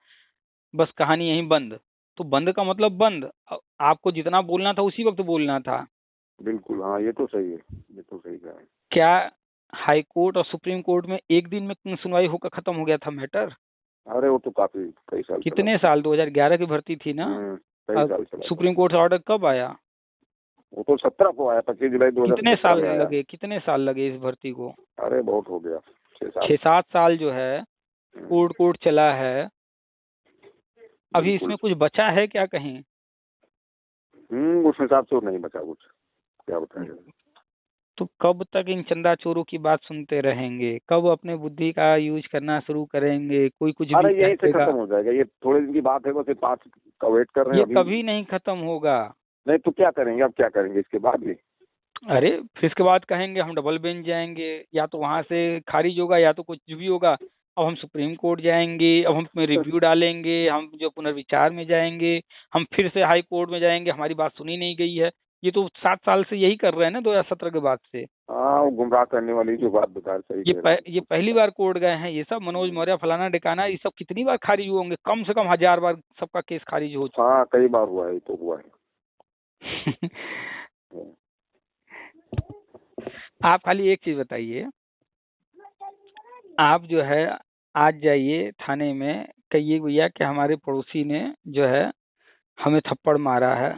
Speaker 1: बस कहानी यहीं बंद, तो बंद का मतलब बंद। आपको जितना बोलना था उसी वक्त बोलना था।
Speaker 2: बिल्कुल, हाँ ये तो सही है, ये तो सही कहा है।
Speaker 1: क्या हाई कोर्ट और सुप्रीम कोर्ट में एक दिन में सुनवाई होकर खत्म हो गया था मैटर?
Speaker 2: अरे वो तो काफी कई साल चला।
Speaker 1: कितने साल, 2011 की भर्ती थी ना।
Speaker 2: कई
Speaker 1: अब
Speaker 2: साल चला था।
Speaker 1: सुप्रीम कोर्ट से ऑर्डर कब आया?
Speaker 2: वो तो 17 को आया, 25 जुलाई
Speaker 1: कितने
Speaker 2: 2017
Speaker 1: साल
Speaker 2: में आया।
Speaker 1: लगे, कितने साल लगे इस भर्ती को?
Speaker 2: अरे बहुत हो गया, 6 साल।
Speaker 1: 6-7 साल जो है कोर्ट कोर्ट चला है। अभी
Speaker 2: बिल्कुल।
Speaker 1: इसमें कुछ बचा है क्या कहीं?
Speaker 2: उस हिसाब से नहीं बचा कुछ, क्या बताएं।
Speaker 1: तो कब तक इन चंदा चोरों की बात सुनते रहेंगे? कब अपने बुद्धि का यूज करना शुरू करेंगे? कोई कुछ भी
Speaker 2: अरे
Speaker 1: कह
Speaker 2: यहीं से
Speaker 1: देगा।
Speaker 2: खत्म हो जाएगा, ये थोड़े दिन की बात है, बस ये 5 का वेट कर रहे
Speaker 1: ये
Speaker 2: हैं अभी।
Speaker 1: कभी नहीं खत्म होगा।
Speaker 2: नहीं तो क्या करेंगे, अब क्या करेंगे इसके बाद भी?
Speaker 1: अरे फिर इसके बाद कहेंगे हम डबल बेंच जाएंगे, या तो वहां से खारिज होगा या तो कुछ भी होगा। अब हम सुप्रीम कोर्ट जाएंगे, अब हम रिव्यू डालेंगे, हम जो पुनर्विचार में जाएंगे, हम फिर से हाई कोर्ट में जाएंगे, हमारी बात सुनी नहीं गई है। ये तो 7 साल से यही कर रहे हैं ना, 2017 के बाद से।
Speaker 2: हाँ, वो गुमराह करने वाली जो बात बता रहे, सही कह रहे हैं।
Speaker 1: ये पहली बार कोर्ट गए हैं ये सब, मनोज मौर्य फलाना ढिकाना, ये सब कितनी बार खारिज हुए होंगे? कम से कम 1000 बार सबका केस खारिज हो चुका
Speaker 2: हाँ कई बार हुआ है, ये तो हुआ है।
Speaker 1: है। आप खाली एक चीज बताइए, आप जो है आज जाइए थाने में, कहिए भैया कि हमारे पड़ोसी ने जो है हमें थप्पड़ मारा है,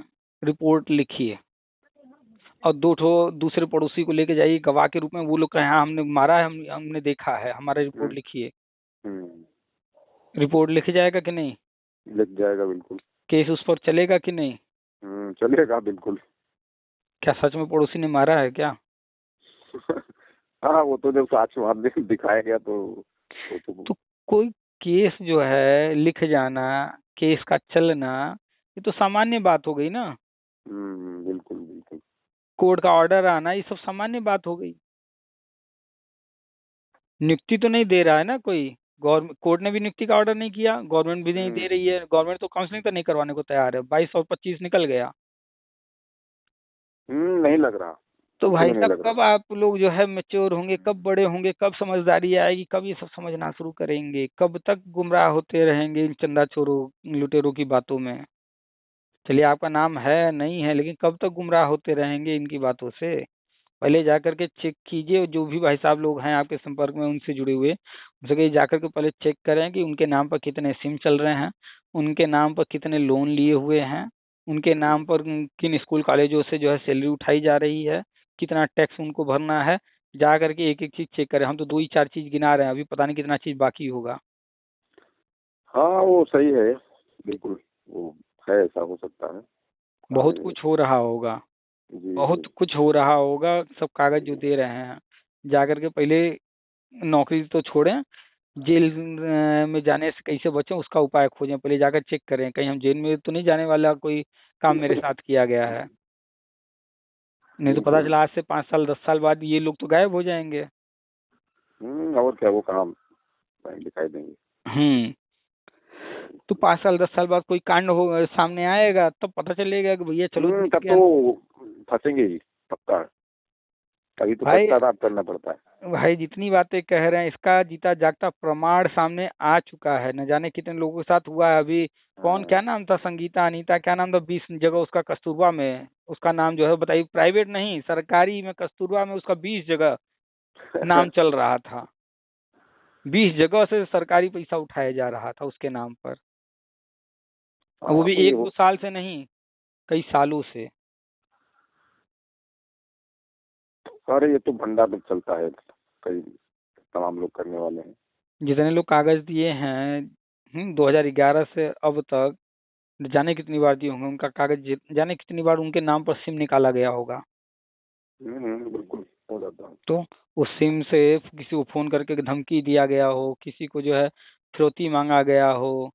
Speaker 1: रिपोर्ट लिखिए। और दूसरे पड़ोसी को लेके जाइए गवाह के रूप में, वो लोग कहें हाँ हमने मारा है, हमने देखा है, हमारा रिपोर्ट
Speaker 2: हम्म,
Speaker 1: लिखिए।
Speaker 2: हम्म,
Speaker 1: रिपोर्ट लिख जाएगा कि नहीं?
Speaker 2: लिख जाएगा बिल्कुल।
Speaker 1: केस उस पर चलेगा कि नहीं?
Speaker 2: चलेगा बिल्कुल।
Speaker 1: क्या सच में पड़ोसी ने मारा है क्या?
Speaker 2: हाँ वो तो जब साक्ष्य वहां दिखाया गया तो वो तो।
Speaker 1: तो कोई केस जो है लिख जाना, केस का चलना, ये तो सामान्य बात हो गई ना।
Speaker 2: बिल्कुल बिल्कुल।
Speaker 1: कोर्ट का ऑर्डर आना, ये सब सामान्य बात हो गई। नियुक्ति तो नहीं दे रहा है ना कोई, गवर्नमेंट कोर्ट ने भी नियुक्ति का ऑर्डर नहीं किया, गवर्नमेंट भी नहीं दे रही है। गवर्नमेंट तो काउंसलिंग तो नहीं करवाने को तैयार है। 22 और 25 निकल गया।
Speaker 2: नहीं लग रहा।
Speaker 1: तो
Speaker 2: बिल्कुल
Speaker 1: भाई
Speaker 2: नहीं
Speaker 1: साहब
Speaker 2: लग रहा।
Speaker 1: कब आप लोग जो है मैच्योर होंगे, कब बड़े होंगे, कब समझदारी आएगी, कब ये सब समझना शुरू करेंगे? कब तक गुमराह होते रहेंगे इन चंदा चोरों लुटेरों की बातों में? चलिए आपका नाम है नहीं है, लेकिन कब तक गुमराह होते रहेंगे इनकी बातों से? पहले जाकर के चेक कीजिए, जो भी भाई साहब लोग हैं आपके संपर्क में उनसे जुड़े हुए, उनसे कहिए जाकर के पहले चेक करें कि उनके नाम पर कितने सिम चल रहे हैं, उनके नाम पर कितने लोन लिए हुए हैं, उनके नाम पर किन स्कूल कॉलेजों से जो है सैलरी उठाई जा रही है, कितना टैक्स उनको भरना है। जा करके एक एक चीज चेक करें। हम तो 2 ही 4 चीज गिना रहे हैं, अभी पता नहीं कितना चीज बाकी होगा।
Speaker 2: हाँ वो सही है, बिल्कुल। वो है, ऐसा हो सकता है।
Speaker 1: बहुत
Speaker 2: आगे।
Speaker 1: कुछ हो रहा होगा,
Speaker 2: जी
Speaker 1: बहुत
Speaker 2: जी।
Speaker 1: कुछ हो रहा होगा। सब कागज जो दे रहे हैं, जाकर के पहले नौकरी तो छोड़ें, जेल में जाने से कैसे बचें उसका उपाय खोजें। पहले जाकर चेक करें कहीं हम जेल में तो नहीं जाने वाला, कोई काम मेरे साथ किया गया है। नहीं तो पता
Speaker 2: बिल्कुल।
Speaker 1: चला आज से 5 साल 10 साल बाद ये लोग तो गायब हो जाएंगे।
Speaker 2: और क्या, वो काम दिखाई देंगे।
Speaker 1: हम्म। तो 5 साल 10 साल बाद कोई कांड हो सामने आएगा, तब पता चलेगा कि भैया चलो जीत
Speaker 2: तब
Speaker 1: गया।
Speaker 2: तो फंसेंगे ही पक्का। अभी तो
Speaker 1: भाई
Speaker 2: पश्चाताप करना पड़ता है।
Speaker 1: भाई जितनी बातें कह रहे हैं, इसका जीता जागता प्रमाण सामने आ चुका है। न जाने कितने लोगों के साथ हुआ है अभी। कौन, क्या नाम था, संगीता अनीता, क्या नाम था, 20 जगह उसका कस्तूरबा में, उसका नाम जो है बताइए, प्राइवेट नहीं सरकारी में कस्तूरबा में उसका 20 जगह नाम चल रहा था। 20 जगह से सरकारी पैसा उठाया जा रहा था उसके नाम पर। और वो
Speaker 2: हाँ
Speaker 1: भी
Speaker 2: तो ये
Speaker 1: 1-2 साल से नहीं, कई सालों से।
Speaker 2: अरे ये तो भंडार में चलता है, कई तमाम लोग करने वाले हैं।
Speaker 1: जितने लोग कागज दिए हैं 2011 से अब तक, जाने कितनी बार दिए होंगे उनका कागज, जाने कितनी बार उनके नाम पर सिम निकाला गया होगा।
Speaker 2: बिल्कुल हो जाता है।
Speaker 1: तो उस सिम से किसी को फोन करके धमकी दिया गया हो, किसी को जो है फिरौती मांगा गया हो,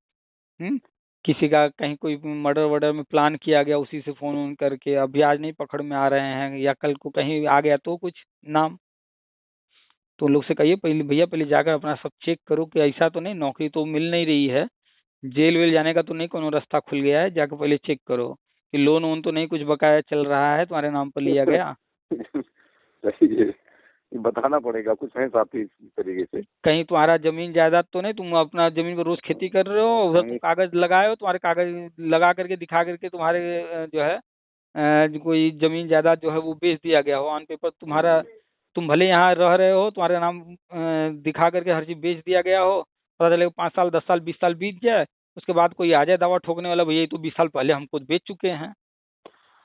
Speaker 1: हम्म किसी का कहीं कोई मर्डर वर्डर में प्लान किया गया, उसी से फोन वोन करके। अभी आज नहीं पकड़ में आ रहे हैं, या कल को कहीं आ गया तो कुछ नाम। तो उन लोग से कहिए पहले भैया, पहले जाकर अपना सब चेक करो कि ऐसा तो नहीं, नौकरी तो मिल नहीं रही है, जेल वेल जाने का तो नहीं कोनो रास्ता खुल गया है। जाकर पहले चेक करो कि लोन वोन तो नहीं कुछ बकाया चल रहा है तुम्हारे नाम पर लिया गया।
Speaker 2: सही है। बताना पड़ेगा, कुछ है साथी इस तरीके से।
Speaker 1: कहीं तुम्हारा जमीन जायदाद तो नहीं, तुम अपना जमीन पर रोज खेती कर रहे हो, उधर तुम कागज लगाए हो, तुम्हारे कागज लगा करके दिखा करके तुम्हारे जो है जो कोई जमीन जायदाद जो है वो बेच दिया गया हो ऑन पेपर तुम्हारा, तुम भले यहाँ रह रहे हो, तुम्हारे नाम दिखा करके हर चीज बेच दिया गया हो, पता चले 5 साल 10 साल 20 साल बीत जाए, उसके बाद कोई आ जाए दावा ठोकने वाला, भैया ये तो 20 साल पहले हमको बेच चुके हैं।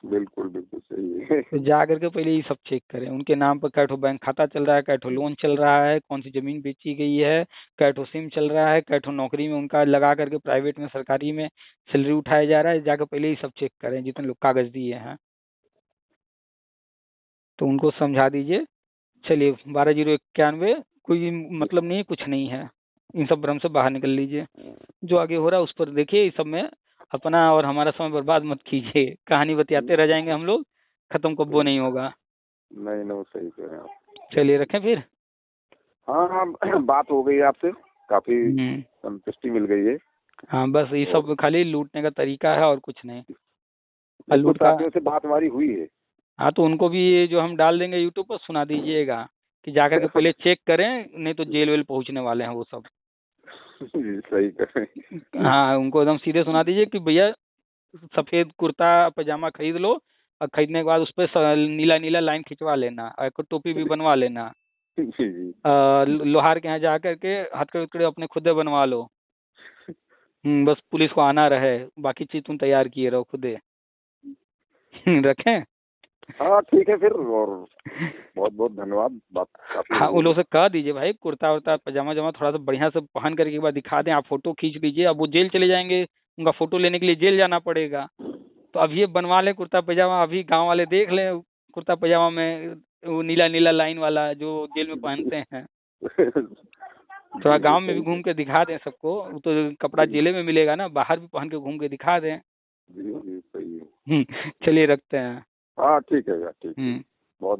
Speaker 2: बिल्कुल बिल्कुल सही है।
Speaker 1: तो जा करके पहले ये सब चेक करें, उनके नाम पर कै ठो बैंक खाता चल रहा है, कै ठो लोन चल रहा है, कौन सी जमीन बेची गई है, कै ठो सिम चल रहा है, कै ठो नौकरी में उनका लगा करके प्राइवेट में सरकारी में सैलरी उठाया जा रहा है, जाकर पहले ये सब चेक करें जितने लोग कागज दिए हैं। तो उनको समझा दीजिए। चलिए 12/091, कोई मतलब नहीं, कुछ नहीं है, इन सब भ्रम से बाहर निकल लीजिए, जो आगे हो रहा है उस पर देखिए, इस सब में अपना और हमारा समय बर्बाद मत कीजिए, कहानी बतियाते रह जाएंगे हम लोग, खत्म कब्बो नहीं होगा।
Speaker 2: नहीं नहीं, सही कह रहे हैं आप।
Speaker 1: चलिए रखें फिर।
Speaker 2: हाँ हाँ, बात हो गई है आपसे, काफी संतुष्टि मिल गई है।
Speaker 1: हाँ बस ये सब खाली लूटने का तरीका है और कुछ नहीं।
Speaker 2: कुछ साथियों से बात हमारी हुई है।
Speaker 1: हाँ तो उनको भी ये जो हम डाल देंगे यूट्यूब पर सुना दीजिएगा कि जाकर के पहले चेक करें, नहीं तो जेल वेल पहुंचने वाले हैं वो सब।
Speaker 2: सही कर।
Speaker 1: हाँ उनको एकदम सीधे सुना दीजिए कि भैया सफेद कुर्ता पजामा खरीद लो, और खरीदने के बाद उस पर नीला नीला लाइन खिंचवा लेना, और एक टोपी भी बनवा लेना। लोहार के यहाँ जा करके हथकड़ी अपने खुद बनवा लो। बस पुलिस को आना रहे, बाकी चीज तुम तैयार किए रहो खुदे। रखें।
Speaker 2: हाँ ठीक है फिर, और बहुत बहुत धन्यवाद, बात काफी।
Speaker 1: हाँ उन लोग से कह दीजिए भाई कुर्ता उर्ता पजामा जमा थोड़ा सा बढ़िया से पहन करके एक बार दिखा दें, आप फोटो खींच लीजिए, अब वो जेल चले जाएंगे, उनका फोटो लेने के लिए जेल जाना पड़ेगा, तो अब ये बनवा लें कुर्ता पजामा, अभी गांव वाले देख लें कुर्ता पजामा में वो नीला नीला लाइन वाला जो जेल में पहनते हैं। थोड़ा गांव में भी घूम के दिखा दें सबको, तो कपड़ा जेले में मिलेगा ना, बाहर भी पहन के घूम के दिखा दें।
Speaker 2: जी सही है।
Speaker 1: चलिए रखते हैं।
Speaker 2: हाँ ठीक है यार, ठीक है। बहुत